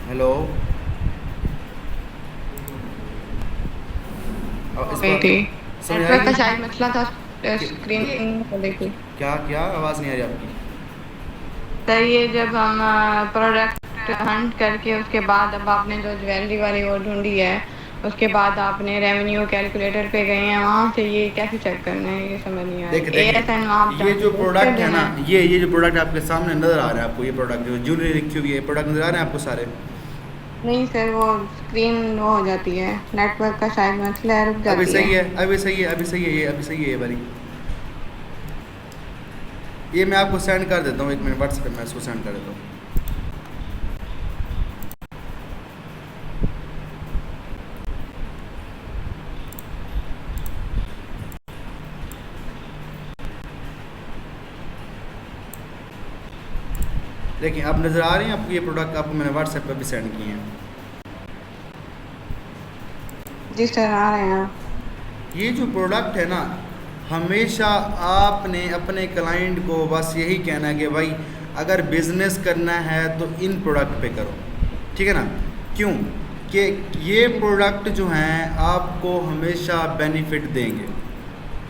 हेलो, नेटवर्क का शायद मसला था, स्क्रीन को देखिए। क्या क्या आवाज़ नहीं आ रही आपकी? सर ये जब हम प्रोडक्ट हंट करके उसके बाद अब आपने जो ज्वेलरी वाली वो ढूंढी है, उसके बाद आपने रेवेन्यू कैलकुलेटर पे गए हैं, वहाँ से ये कैसे चेक करना है, ये समझ नहीं आ रहा। ये जो प्रोडक्ट है ना, ये जो प्रोडक्ट आपके सामने नज़र आ रहा है आपको, ये प्रोडक्ट जो ज्वेलरी लिखी हुई है, प्रोडक्ट नज़र आ रहे हैं आपको सारे? नहीं सर, वो स्क्रीन वो हो जाती है, नेटवर्क का शायद मसला है, रुक जाती है। अभी सही है, अभी सही है, अभी सही है, ये अभी सही है ये वाली। ये मैं आपको सेंड कर देता हूँ, 1 मिनट व्हाट्सएप में इसको सेंड कर देता हूँ। देखिए आप नज़र आ रही हैं आपको, ये प्रोडक्ट आपको मैंने व्हाट्सएप पर भी सेंड किए हैं। जी सर आ रहे हैं। ये जो प्रोडक्ट है ना, हमेशा आपने अपने क्लाइंट को बस यही कहना है कि भाई अगर बिज़नेस करना है तो इन प्रोडक्ट पे करो, ठीक है ना? क्यों कि ये प्रोडक्ट जो हैं आपको हमेशा बेनिफिट देंगे,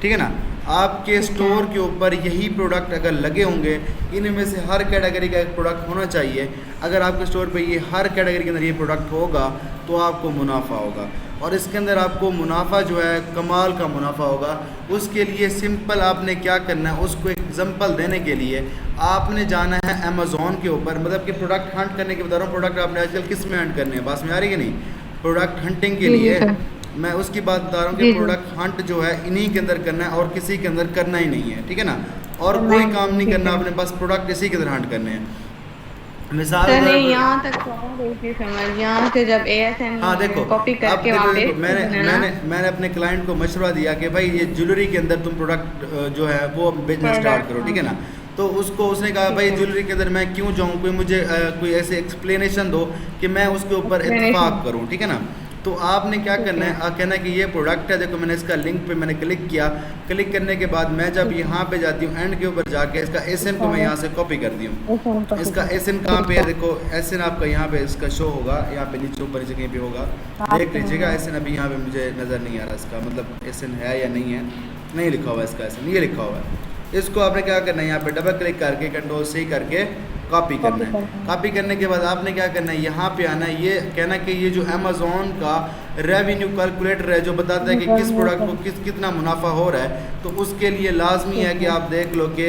ठीक है ना? आपके स्टोर के ऊपर यही प्रोडक्ट अगर लगे होंगे, इनमें से हर कैटेगरी का एक प्रोडक्ट होना चाहिए। अगर आपके स्टोर पे ये हर कैटेगरी के अंदर ये प्रोडक्ट होगा तो आपको मुनाफा होगा, और इसके अंदर आपको मुनाफा जो है कमाल का मुनाफा होगा। उसके लिए सिंपल आपने क्या करना है, उसको एग्जांपल देने के लिए आपने जाना है अमेज़ॉन के ऊपर। मतलब कि प्रोडक्ट हंट करने के बता रहा हूँ, प्रोडक्ट आपने आजकल किस में हंट करने हैं, बात में आ रही है कि नहीं? प्रोडक्ट हंटिंग के लिए मैं उसकी बात बता रहा हूँ कि प्रोडक्ट हंट जो है इन्हीं के अंदर करना है और किसी के अंदर करना ही नहीं है, ठीक है ना? और कोई काम नहीं करना आपने, बस प्रोडक्ट इसी के अंदर हंट करने हैं। मिसाल यहाँ तक समझ, यहाँ से जब ASN हाँ देखो, कॉपी करके मैंने अपने क्लाइंट को मशवरा दिया कि भाई ये ज्वेलरी के अंदर तुम प्रोडक्ट जो है वो बिजनेस स्टार्ट करो, ठीक है ना? तो उसने कहा भाई ज्वेलरी के अंदर मैं क्यों जाऊँ, कोई मुझे कोई ऐसे एक्सप्लेनेशन दो कि मैं उसके ऊपर इत्तेफाक करूँ, ठीक है ना? तो आपने क्या करना है, कहना है कि ये प्रोडक्ट है, देखो मैंने इसका लिंक पे मैंने क्लिक किया। क्लिक करने के बाद मैं जब यहाँ पे जाती हूँ एंड के ऊपर जाके इसका SN को मैं यहाँ से कॉपी करती हूँ। इसका SN कहाँ पे है, देखो SN आपका यहाँ पे इसका शो होगा, यहाँ पे नीचे ऊपर नीचे कहीं पे होगा, देख लीजिएगा। SN अभी यहाँ पे मुझे नज़र नहीं आ रहा इसका, मतलब SN है या नहीं है, नहीं लिखा हुआ इसका SN, ये लिखा हुआ है। इसको आपने क्या करना है, यहाँ पे डबल क्लिक करके कंट्रोल C करके कॉपी करना है। कॉपी करने के बाद आपने क्या करना है, यहाँ पे आना है, ये कहना कि ये जो अमेज़ॉन का रेवेन्यू कैलकुलेटर है जो बताता है कि किस प्रोडक्ट को कितना मुनाफा हो रहा है, तो उसके लिए लाजमी है कि आप देख लो कि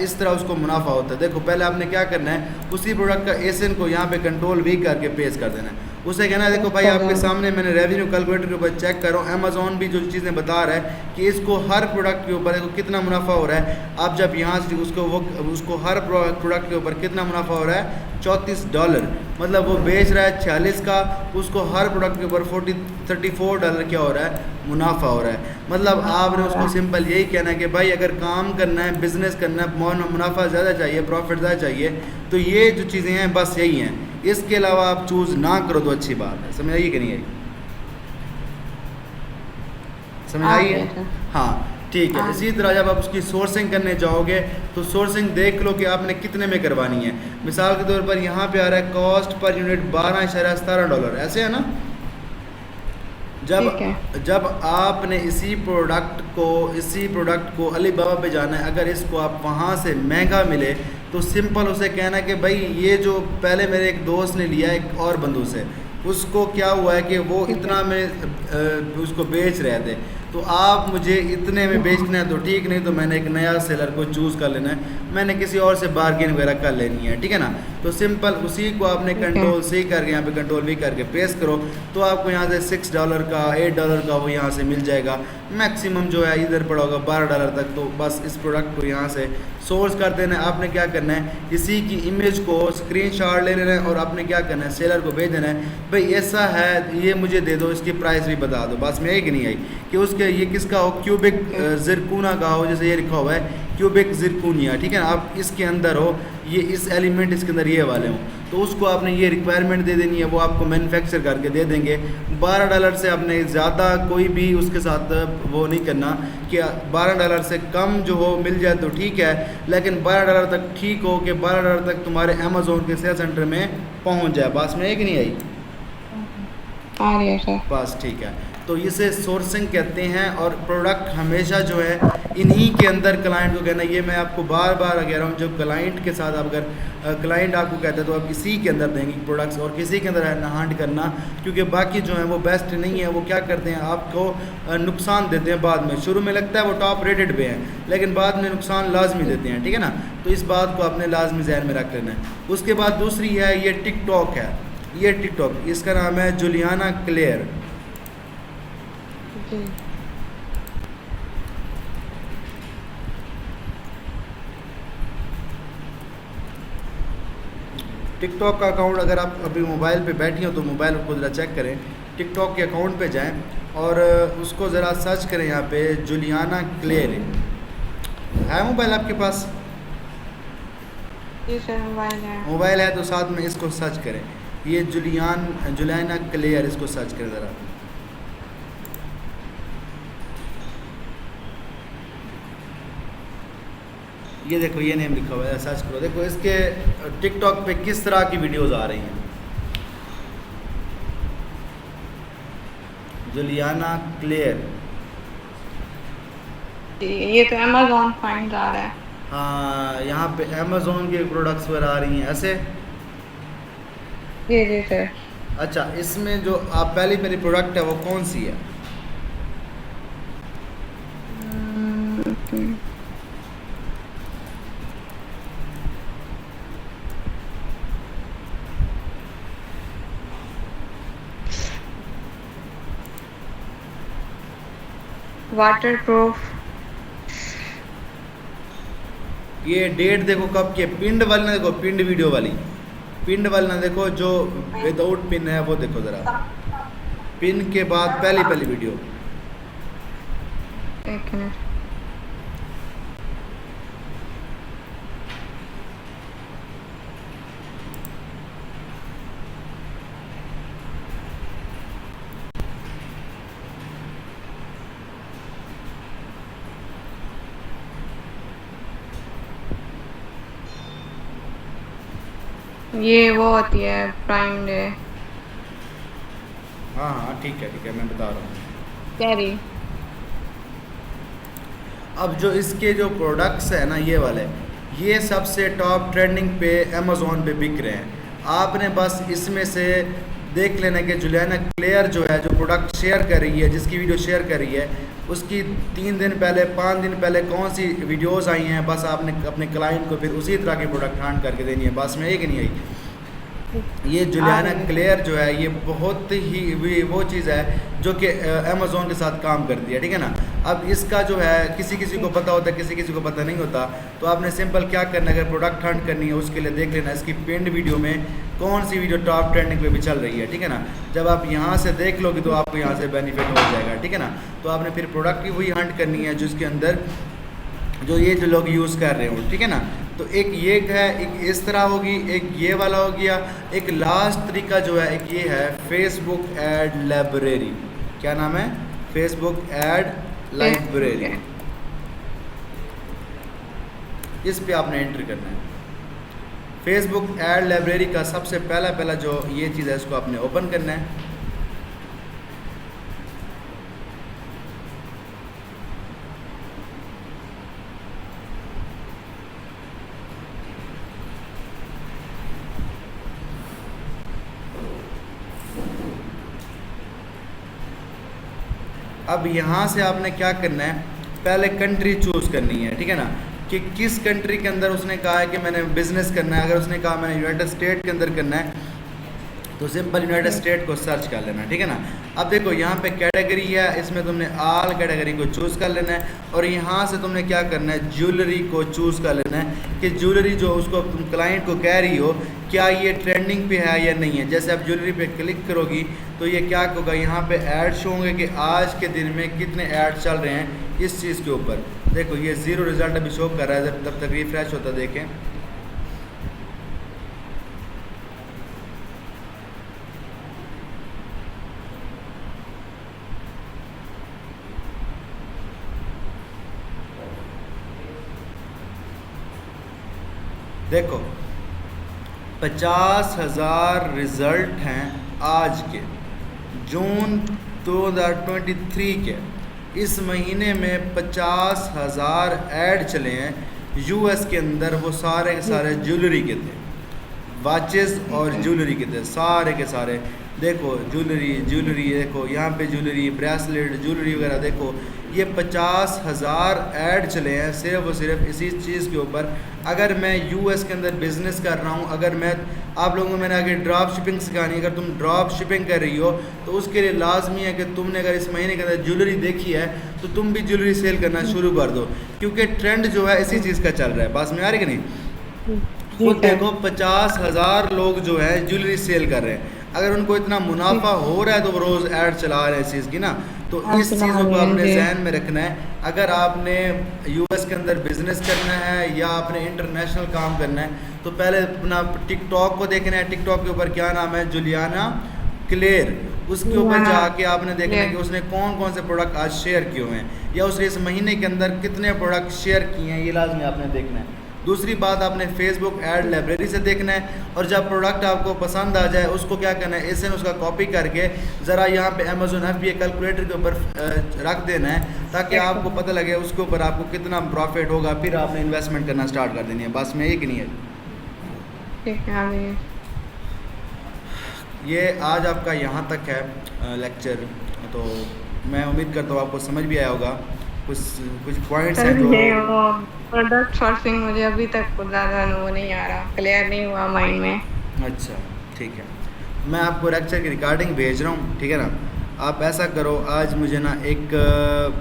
इस तरह उसको मुनाफा होता है। देखो पहले आपने क्या करना है, उसी प्रोडक्ट का SN को यहाँ पे कंट्रोल V करके पेस्ट कर देना है। उसे कहना है देखो भाई आपके सामने मैंने रेवेन्यू कैलकुलेटर के ऊपर चेक करो, अमेज़ॉन भी जो चीज़ें बता रहा है कि इसको हर प्रोडक्ट के ऊपर देखो कितना मुनाफा हो रहा है। आप जब यहाँ से उसको हर प्रोडक्ट के ऊपर कितना मुनाफा हो रहा है, $34, मतलब वो बेच रहा है 46 का, उसको हर प्रोडक्ट के ऊपर $34 क्या हो रहा है, मुनाफा हो रहा है। मतलब आपने उसको सिंपल यही कहना है कि भाई अगर काम करना है, बिज़नेस करना है, मुनाफा ज़्यादा चाहिए, प्रॉफिट ज़्यादा चाहिए, तो ये जो चीज़ें हैं बस यही हैं। इसके अलावा आप चूज़ ना करो तो अच्छी बात है। समझ आइए कि नहीं आई? समझ आई है? हाँ ठीक है। इसी तरह जब आप उसकी सोर्सिंग करने जाओगे तो सोर्सिंग देख लो कि आपने कितने में करवानी है। मिसाल के तौर पर यहाँ पे आ रहा है कॉस्ट पर यूनिट $12.17, ऐसे है ना। जब आपने इसी प्रोडक्ट को अलीबाबा पे जाना है, अगर इसको आप वहाँ से महंगा मिले तो सिंपल उसे कहना कि भाई ये जो पहले मेरे एक दोस्त ने लिया एक और बंदू से, उसको क्या हुआ है कि वो इतना में उसको बेच रहे थे, तो आप मुझे इतने में बेचना है तो ठीक, नहीं तो मैंने एक नया सेलर को चूज़ कर लेना है, मैंने किसी और से बार्गेन वगैरह कर लेनी है, ठीक है ना। तो सिंपल उसी को आपने कंट्रोल सी करके यहाँ पे कंट्रोल वी करके पेस्ट करो तो आपको यहाँ से $6 का $8 का वो यहाँ से मिल जाएगा। मैक्सिमम जो है इधर पड़ा होगा $12 तक। तो बस इस प्रोडक्ट को यहाँ से सोर्स कर देना है। आपने क्या करना है, इसी की इमेज को स्क्रीनशॉट ले लेना है और आपने क्या करना है, सेलर को भेज देना है, भाई ऐसा है ये मुझे दे दो, इसकी प्राइस भी बता दो। बस में एक नहीं आई कि उसके ये किसका हो, क्यूबिक जिरकूना का हो, जैसे ये लिखा हुआ है क्यूबिक जिरकूनिया, ठीक है ना। आप इसके अंदर हो, ये इस एलिमेंट इसके अंदर ये वाले हों, तो उसको आपने ये रिक्वायरमेंट दे देनी है, वो आपको मैन्युफैक्चर करके दे देंगे। $12 से आपने ज़्यादा कोई भी उसके साथ वो नहीं करना कि $12 से कम जो हो मिल जाए तो ठीक है, लेकिन $12 तक ठीक हो कि $12 तक तुम्हारे अमेज़ोन के सेल सेंटर में पहुंच जाए। बस में एक नहीं आई? आ रही है सर। बस ठीक है। तो इसे सोर्सिंग कहते हैं और प्रोडक्ट हमेशा जो है इन्हीं के अंदर क्लाइंट को कहना। ये मैं आपको बार बार कह रहा हूँ, जब क्लाइंट के साथ आप अगर क्लाइंट आपको कहता है तो आप इसी के अंदर देंगे प्रोडक्ट्स और किसी के अंदर हांड करना, क्योंकि बाकी जो है वो बेस्ट नहीं है। वो क्या करते हैं, आपको नुकसान देते हैं बाद में। शुरू में लगता है वो टॉप रेटेड पे हैं, लेकिन बाद में नुकसान लाजमी देते हैं, ठीक है ना। तो इस बात को आपने लाजमी ज़हन में रख लेना है। उसके बाद दूसरी है ये टिकटॉक है, ये टिकटॉक, इसका नाम है जुलियाना क्लेयर। टिकटॉक का अकाउंट अगर आप अभी मोबाइल पे बैठी हो तो मोबाइल को ज़रा चेक करें, टिकटॉक के अकाउंट पे जाएं और उसको ज़रा सर्च करें। यहाँ पे जुलियाना क्लेयर है मोबाइल आपके पास? जी सर मोबाइल है तो साथ में इसको सर्च करें, ये जुलियाना क्लेयर, इसको सर्च करें ज़रा। ये देखो ये नेम लिखा हुआ है, सर्च करो। देखो इसके टिकटॉक पे किस तरह की वीडियोस आ रही हैं। जुलियाना क्लेयर, ये तो अमेज़ॉन फाइंड आ रहा है। हाँ यहाँ पे अमेज़ोन के प्रोडक्ट्स पर आ रही हैं ऐसे। जी जी सर। अच्छा, इसमें जो आप पहली मेरी प्रोडक्ट है वो कौन सी है? वाटरप्रूफ। ये डेट देखो कब की है, पिंड वाली ना देखो, पिंड वीडियो वाली, पिंड वाली ना देखो, जो विदाउट पिन है वो देखो ज़रा, पिन के बाद पहली वीडियो। एक मिनट। ये वो होती है प्राइम डे। हाँ हाँ ठीक है मैं बता रहा हूँ। कैरी। अब जो इसके जो प्रोडक्ट्स है ना ये वाले, ये सबसे टॉप ट्रेंडिंग पे अमेज़ोन पे बिक रहे हैं। आपने बस इसमें से देख लेना कि जुलियाना क्लेयर जो है, जो प्रोडक्ट शेयर कर रही है, जिसकी वीडियो शेयर कर रही है, उसकी 3 दिन पहले 5 दिन पहले कौन सी वीडियोस आई हैं। बस आपने अपने क्लाइंट को फिर उसी तरह की प्रोडक्ट हांड करके देनी है। बस में एक नहीं आई। ये जुलियाना क्लेयर जो है ये बहुत ही वो चीज़ है जो कि अमेज़ोन के साथ काम करती है, ठीक है ना। अब इसका जो है किसी किसी को पता होता है, किसी किसी को पता नहीं होता। तो आपने सिंपल क्या करना है, अगर प्रोडक्ट हंट करनी है उसके लिए देख लेना इसकी पिंड वीडियो में कौन सी वीडियो टॉप ट्रेंडिंग पे भी चल रही है, ठीक है ना। जब आप यहाँ से देख लोगे तो आपको यहाँ से बेनिफिट हो जाएगा, ठीक है ना। तो आपने फिर प्रोडक्ट की वही हंट करनी है जिसके अंदर जो ये जो लोग यूज़ कर रहे हो, ठीक है ना। तो एक ये है, एक इस तरह होगी, एक ये वाला हो गया। एक लास्ट तरीका जो है, एक ये है फेसबुक ऐड लाइब्रेरी। क्या नाम है? Facebook ad library. इस पे आपने एंटर करना है। फेसबुक ऐड लाइब्रेरी का सबसे पहला जो ये चीज़ है, इसको आपने ओपन करना है। अब यहाँ से आपने क्या करना है, पहले कंट्री चूज़ करनी है, ठीक है ना, कि किस कंट्री के अंदर उसने कहा है कि मैंने बिज़नेस करना है। अगर उसने कहा मैंने यूनाइटेड स्टेट के अंदर करना है, तो सिंपल यूनाइटेड स्टेट को सर्च कर लेना है, ठीक है ना। अब देखो यहाँ पे कैटेगरी है, इसमें तुमने ऑल कैटेगरी को चूज़ कर लेना है, और यहाँ से तुमने क्या करना है, ज्वेलरी को चूज़ कर लेना है कि ज्वेलरी जो उसको तुम क्लाइंट को कह रही हो, क्या ये ट्रेंडिंग पे है या नहीं है। जैसे आप ज्वेलरी पे क्लिक करोगी तो ये क्या होगा, यहाँ पे ऐड शो होंगे कि आज के दिन में कितने ऐड चल रहे हैं इस चीज़ के ऊपर। देखो ये 0 रिज़ल्ट अभी शो कर रहा है, तब तक रिफ्रेश होता देखें। देखो 50,000 रिज़ल्ट हैं आज के, जून 2023 के। इस महीने में 50,000 ऐड चले हैं यूएस के अंदर। वो सारे के सारे ज्वेलरी के थे, वाचेस और ज्वेलरी के थे, सारे के सारे। देखो ज्वेलरी देखो यहाँ पे ज्वेलरी, ब्रेसलेट, ज्वेलरी वगैरह। देखो ये 50,000 ऐड चले हैं सिर्फ और सिर्फ इसी चीज़ के ऊपर। अगर मैं यूएस के अंदर बिज़नेस कर रहा हूँ, अगर मैं आप लोगों को मैंने आगे ड्रॉप शिपिंग सिखानी, अगर तुम ड्रॉप शिपिंग कर रही हो तो उसके लिए लाजमी है कि तुमने अगर इस महीने के अंदर ज्वेलरी देखी है तो तुम भी ज्वेलरी सेल करना शुरू कर दो, क्योंकि ट्रेंड जो है इसी चीज़ का चल रहा है। पास में आ रही कि नहीं? खुद देखो 50,000 लोग जो है ज्वेलरी सेल कर रहे हैं। अगर उनको इतना मुनाफा हो रहा है तो वो रोज़ ऐड चला रहे हैं इस चीज़ की ना। तो इस चीज़ों को आपने जहन में रखना है। अगर आपने यूएस के अंदर बिज़नेस करना है या आपने इंटरनेशनल काम करना है तो पहले अपना टिकटॉक को देखना है। टिकटॉक के ऊपर क्या नाम है, जुलियाना क्लेयर। उसके ऊपर जाके आपने देखना है कि उसने कौन कौन से प्रोडक्ट आज शेयर किए हुए हैं, या उसने इस महीने के अंदर कितने प्रोडक्ट शेयर किए हैं, ये लाजमी आपने देखना है। दूसरी बात आपने फेसबुक ऐड लाइब्रेरी से देखना है, और जब प्रोडक्ट आपको पसंद आ जाए उसको क्या करना है, इससे उसका कॉपी करके ज़रा यहाँ पे अमेज़ोन FBA कैलकुलेटर के ऊपर रख देना है, ताकि आपको पता लगे उसके ऊपर आपको कितना प्रॉफिट होगा। फिर आपने इन्वेस्टमेंट करना स्टार्ट कर देनी है। बस में एक नहीं है। ठीक है। ये आज आपका यहाँ तक है लेक्चर, तो मैं उम्मीद करता हूँ आपको समझ भी आया होगा। कुछ पॉइंट्स हैं जो प्रोडक्ट सोर्सिंग मुझे अभी तक ज़्यादा वो नहीं आ रहा, क्लियर नहीं हुआ माइंड में। अच्छा ठीक है, मैं आपको लेक्चर की रिकॉर्डिंग भेज रहा हूँ, ठीक है ना। आप ऐसा करो, आज मुझे ना एक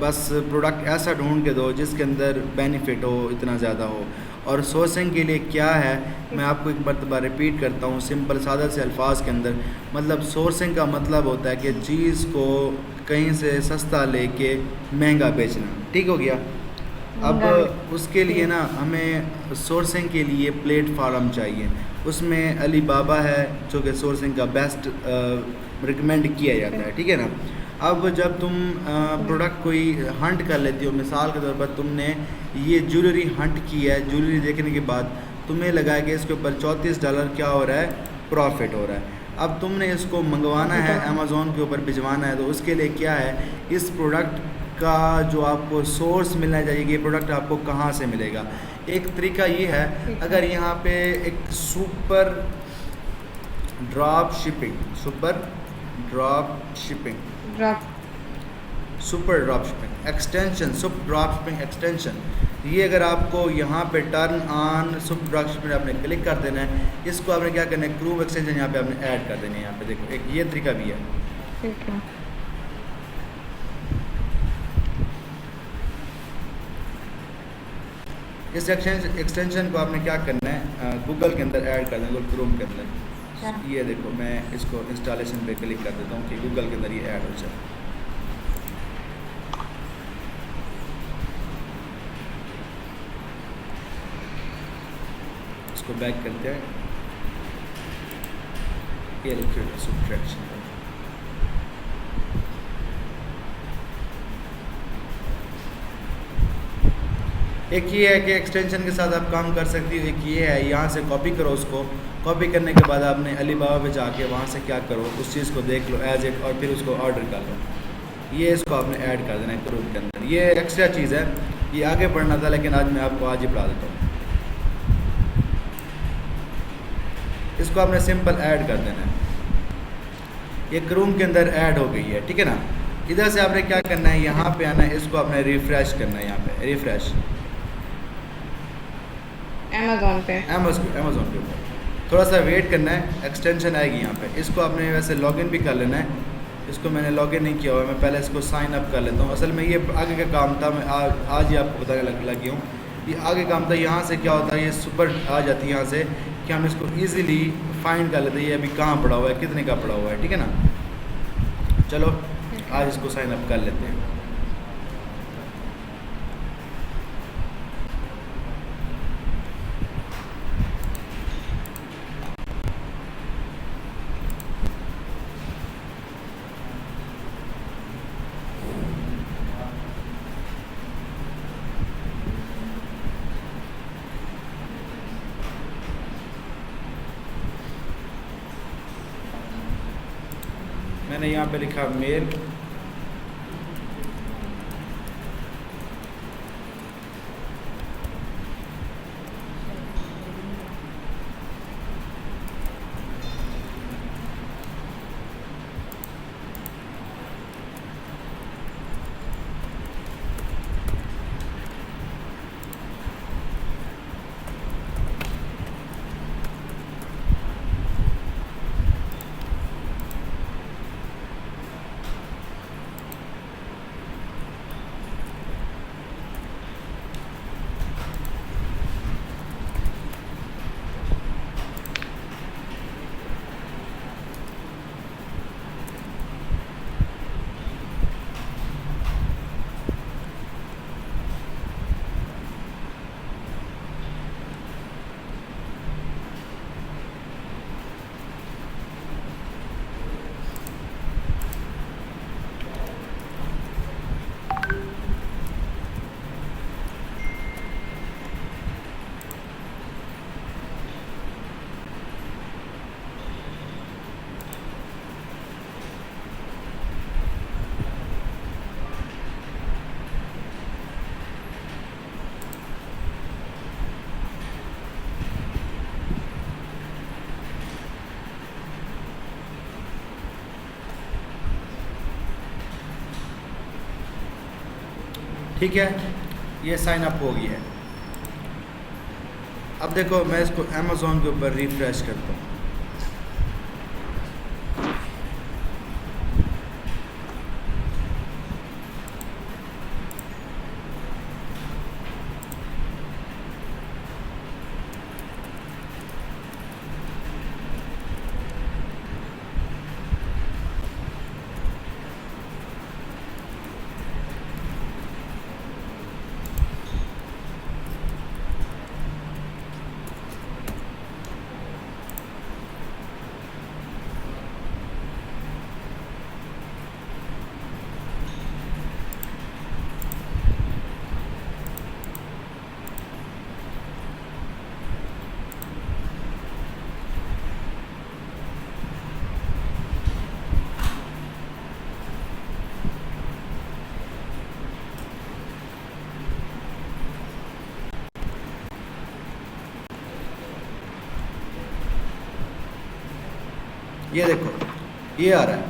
बस प्रोडक्ट ऐसा ढूंढ के दो जिसके अंदर बेनिफिट हो, इतना ज़्यादा हो। और सोर्सिंग के लिए क्या है, मैं आपको एक मरतबा रिपीट करता हूँ सिंपल सादा से अल्फाज के अंदर। मतलब सोर्सिंग का मतलब होता है कि चीज़ को कहीं से सस्ता लेके महंगा बेचना, ठीक हो गया। अब उसके लिए ना हमें सोर्सिंग के लिए प्लेटफार्म चाहिए। उसमें अली बाबा है जो कि सोर्सिंग का बेस्ट रिकमेंड किया जाता है, ठीक है ना। अब जब तुम प्रोडक्ट कोई हंट कर लेती हो, मिसाल के तौर पर तुमने ये ज्वेलरी हंट की है, ज्वेलरी देखने के बाद तुम्हें लगा कि इसके ऊपर $34 क्या हो रहा है, प्रॉफिट हो रहा है। अब तुमने इसको मंगवाना है, अमेज़ोन के ऊपर भिजवाना है, तो उसके लिए क्या है, इस प्रोडक्ट का जो आपको सोर्स मिलना चाहिए कि ये प्रोडक्ट आपको कहाँ से मिलेगा। एक तरीका ये है, अगर यहाँ पे एक super drop shipping extension, super drop shipping extension, ये अगर आपको यहाँ पे turn on super drop shipping आपने क्लिक कर देना है, इसको आपने क्या करना है, क्रूव एक्सटेंशन यहाँ पे आपने ऐड कर देना है। यहाँ पे देखो एक ये तरीका भी है, ठीक है। इस एक्सटेंशन को आपने क्या करना है, गूगल के अंदर ऐड कर देना, गूगल क्रोम के अंदर। ये देखो मैं इसको इंस्टॉलेशन पे क्लिक कर देता हूँ कि गूगल के अंदर ये ऐड हो जाए। इसको बैक करते हैं, ये लिक्विड सब्ट्रैक्शन। एक ये है कि एक्सटेंशन के साथ आप काम कर सकती हो, एक ये है यहाँ से कॉपी करो उसको, कॉपी करने के बाद आपने अलीबाबा पे जाके वहाँ से क्या करो, उस चीज़ को देख लो एज इट, और फिर उसको ऑर्डर कर लो। ये इसको आपने ऐड कर देना है क्रूम के अंदर। ये एक्स्ट्रा चीज़ है, ये आगे पढ़ना था लेकिन आज मैं आपको आज ही पढ़ा देता हूँ। इसको आपने सिंपल ऐड कर देना है, ये क्रूम के अंदर ऐड हो गई है, ठीक है ना। इधर से आपने क्या करना है, यहाँ पे आना है, इसको आपने रिफ्रेश करना है, यहाँ पे रिफ्रेश अमेज़ॉन के ऊपर थोड़ा सा वेट करना है, एक्सटेंशन आएगी यहाँ पे। इसको आपने वैसे लॉगिन भी कर लेना है, इसको मैंने लॉगिन नहीं किया हुआ है, मैं पहले इसको साइन अप कर लेता हूँ। असल में ये आगे का काम था, मैं आज ही आपको बताने लगी हूँ। ये आगे काम था, यहाँ से क्या होता है, ये सुपर आ जाती है यहाँ से कि हम इसको ईज़िली फाइंड कर लेते हैं, ये अभी कहाँ पड़ा हुआ है, कितने का पड़ा हुआ है, ठीक है ना। चलो आज इसको साइन अप कर लेते हैं। मैंने यहाँ पे लिखा मेल, ठीक है, ये साइन अप हो गया है। अब देखो मैं इसको अमेज़ॉन के ऊपर रिफ्रेश करता हूँ। ये देखो ये आ रहा है,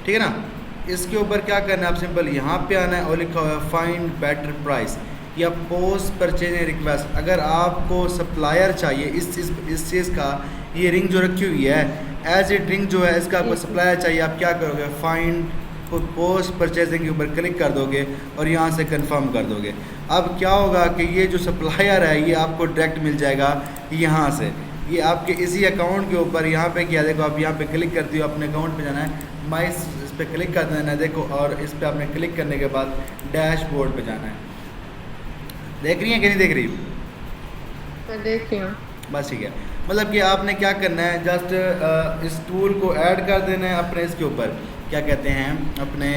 ठीक है ना। इसके ऊपर क्या करना है, आप सिंपल यहाँ पे आना है और लिखा हुआ है फाइंड बेटर प्राइस या पोस्ट परचेजिंग रिक्वेस्ट। अगर आपको सप्लायर चाहिए इस चीज़ का, ये रिंग जो रखी हुई है एज ए रिंग जो है, इसका आपको सप्लायर चाहिए, आप क्या करोगे, फाइंड पोस्ट परचेजिंग के ऊपर क्लिक कर दोगे और यहाँ से कंफर्म कर दोगे। अब क्या होगा कि ये जो सप्लायर है ये आपको डायरेक्ट मिल जाएगा यहाँ से, ये आपके इसी अकाउंट के ऊपर यहाँ पे किया। देखो आप यहाँ पे क्लिक करती हो, अपने अकाउंट पे जाना है, माई इस पर क्लिक कर देना है, देखो, और इस पर आपने क्लिक करने के बाद डैशबोर्ड पे जाना है। देख रही हैं कि नहीं देख रही? मैं देख रही हूँ। बस ठीक है। मतलब कि आपने क्या करना है, जस्ट इस टूल को ऐड कर देना है अपने इसके ऊपर, क्या कहते हैं, अपने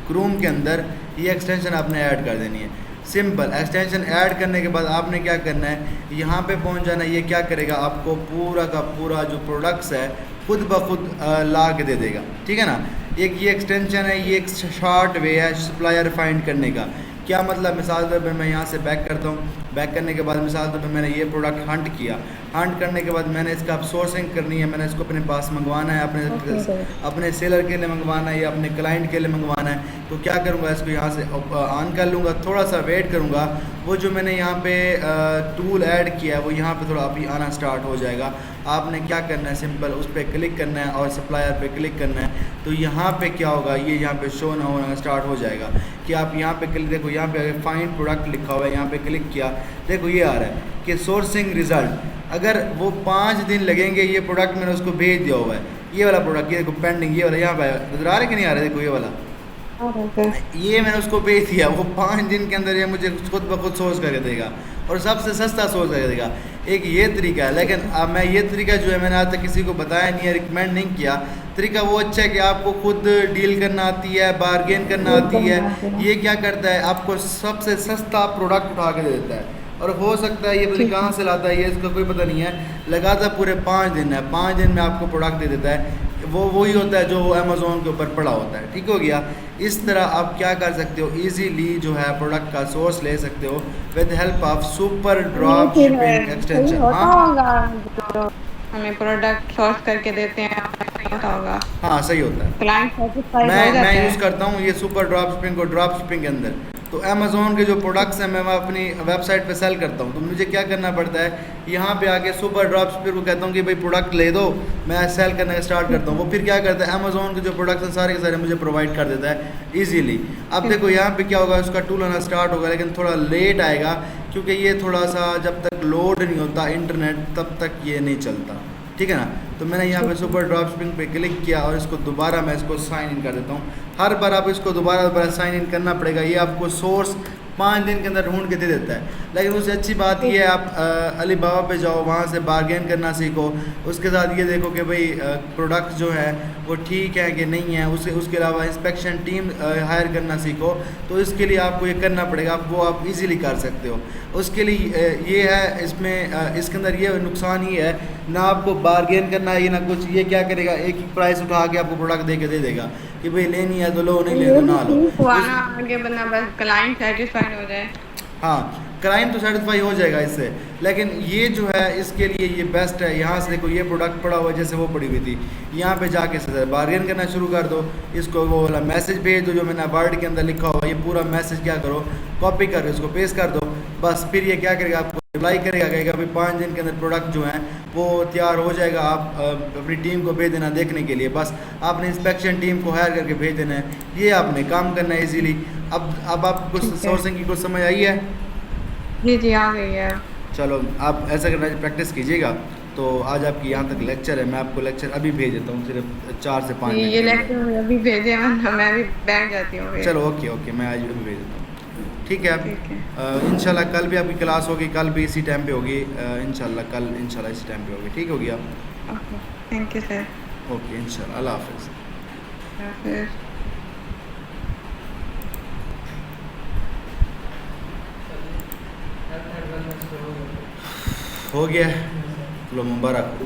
क्रोम के अंदर ये एक्सटेंशन आपने ऐड कर देनी है। सिंपल एक्सटेंशन ऐड करने के बाद आपने क्या करना है, यहाँ पे पहुँच जाना है। ये क्या करेगा, आपको पूरा का पूरा जो प्रोडक्ट्स है खुद ब खुद ला के दे देगा, ठीक है ना। एक ये एक्सटेंशन है, ये एक शॉर्ट वे है सप्लायर फाइंड करने का। क्या मतलब, मिसाल तौर पे मैं यहाँ से बैक करता हूँ, बैक करने के बाद मिसाल तौर पे मैंने ये प्रोडक्ट हंट किया, हंट करने के बाद मैंने इसका सोर्सिंग करनी है, मैंने इसको अपने पास मंगवाना है, अपने सेलर के लिए मंगवाना है या अपने क्लाइंट के लिए मंगवाना है। तो क्या करूँगा, इसको यहाँ से ऑन कर लूँगा, थोड़ा सा वेट करूँगा, वो जो मैंने यहाँ पे टूल ऐड किया है वो यहाँ पे थोड़ा अभी आना स्टार्ट हो जाएगा। आपने क्या करना है, सिंपल उस पर क्लिक करना है और सप्लायर पे क्लिक करना है। तो यहाँ पे क्या होगा, ये यहाँ पे शो ना होना स्टार्ट हो जाएगा कि आप यहाँ पे क्लिक, देखो यहाँ पे फाइंड प्रोडक्ट लिखा हुआ है, यहाँ पे क्लिक किया, देखो ये आ रहा है कि सोर्सिंग रिज़ल्ट। अगर वो 5 दिन लगेंगे, ये प्रोडक्ट मैंने उसको भेज दिया हुआ है, ये वाला प्रोडक्ट, ये देखो पेंडिंग, ये वाला यहाँ पे नजर आ रहा है कि नहीं आ रहा है, देखो ये वाला, ये मैंने उसको भेज दिया, वो 5 दिन के अंदर ये मुझे खुद ब खुद सोर्स करके देगा और सबसे सस्ता सोर्स करके देगा। एक ये तरीका है, लेकिन अब मैं ये तरीका जो है मैंने आज तक किसी को बताया नहीं है, रिकमेंड नहीं किया। तरीका वो अच्छा है कि आपको खुद डील करना आती है, बार्गेन करना आती है। ये क्या करता है, आपको सबसे सस्ता प्रोडक्ट उठा के दे देता है। और हो सकता है ये पता कहाँ से लाता है, ये इसका कोई पता नहीं है, लगाता पूरे 5 दिन है, 5 दिन में आपको प्रोडक्ट दे देता है। वो वही होता है जो अमेज़ोन के ऊपर पड़ा होता है, ठीक हो गया। इस तरह आप क्या कर सकते हो, इजीली जो है प्रोडक्ट का सोर्स ले सकते हो with help of super drop shipping extension. हाँ, हमें प्रोडक्ट सोर्स करके देते हैं, सही होता होगा। हाँ सही होता है, क्लाइंट सेटिस्फाइड हो जाता है। मैं यूज़ करता हूँ ये सुपर ड्रॉप शिपिंग को, ड्रॉप शिपिंग के अंदर तो अमेज़ोन के जो प्रोडक्ट्स हैं मैं अपनी वेबसाइट पे सेल करता हूँ। तो मुझे क्या करना पड़ता है, यहाँ पे आके सुपर ड्रॉप शिपिंग को कहता हूँ कि भाई प्रोडक्ट ले दो, मैं सेल करने का स्टार्ट करता हूँ। वो फिर क्या करता है, अमेज़ोन के जो प्रोडक्ट्स हैं सारे के सारे मुझे प्रोवाइड कर देता है ईजीली। अब देखो यहाँ पे क्या होगा, उसका टूल आना स्टार्ट होगा, लेकिन थोड़ा लेट आएगा क्योंकि ये थोड़ा सा जब तक लोड नहीं होता इंटरनेट तब तक ये नहीं चलता, ठीक है ना। तो मैंने यहाँ पे सुपर ड्रॉप शिपिंग पे क्लिक किया और इसको दोबारा मैं इसको साइन इन कर देता हूँ। हर बार आप इसको दोबारा साइन इन करना पड़ेगा, ये आपको सोर्स 5 दिन के अंदर ढूंढ के दे देता है। लेकिन उससे अच्छी बात ये है, आप अली बाबा पे जाओ, वहाँ से बार्गेन करना सीखो, उसके साथ ये देखो कि भाई प्रोडक्ट जो है वो ठीक है कि नहीं है। उसके अलावा इंस्पेक्शन टीम हायर करना सीखो। तो इसके लिए आपको ये करना पड़ेगा, आप इजीली कर सकते हो। उसके लिए ये है, इसमें इसके अंदर ये नुकसान ही है, ना आपको बार्गेन करना है ना कुछ। ये क्या करेगा, एक ही प्राइस उठा के आपको प्रोडक्ट दे के दे देगा कि भाई लेनी है तो लो, नहीं लेनी तो ना लो। आगे बंदा बस क्लाइंट सेटिस्फाइड हो जाए। हाँ, क्लाइंट तो सेटिस्फाई हो जाएगा इससे, लेकिन ये जो है इसके लिए ये बेस्ट है। यहाँ से देखो ये प्रोडक्ट पड़ा हुआ है, जैसे वो पड़ी हुई थी, यहाँ पे जाके से बार्गेन करना शुरू कर दो। इसको वो वाला मैसेज भेज दो जो मैंने वर्ड के अंदर लिखा हुआ, ये पूरा मैसेज क्या करो, कॉपी कर इसको पेस्ट कर दो। बस फिर ये क्या करेगा, आपको रिप्लाई करेगा, कहेगा भाई 5 दिन के अंदर प्रोडक्ट जो है वो तैयार हो जाएगा। आप अपनी टीम को भेज देना देखने के लिए, बस आपने इंस्पेक्शन टीम को हायर करके भेज देना है। ये आपने काम करना है इजीली। अब आपको सोर्सिंग की कुछ समझ आई है? जी आ गई है। चलो आप ऐसा करना, प्रैक्टिस कीजिएगा। तो आज आपकी यहाँ तक लेक्चर है, मैं आपको लेक्चर अभी भेज देता हूँ, सिर्फ 4 से 5 ये लेक्चर अभी भेजे, मैं अभी बैठ जाती हूँ। चलो ओके, मैं आज अभी भेज देता हूँ, ठीक है। इंशाल्लाह कल भी आपकी क्लास होगी, कल भी इसी टाइम पे होगी, इंशाल्लाह कल इंशाल्लाह इसी टाइम पे होगी, ठीक हो गया। Okay, thank you sir. Okay इंशाल्लाह, अल्लाह हाफिज़। हो गया, चलो मुबारक।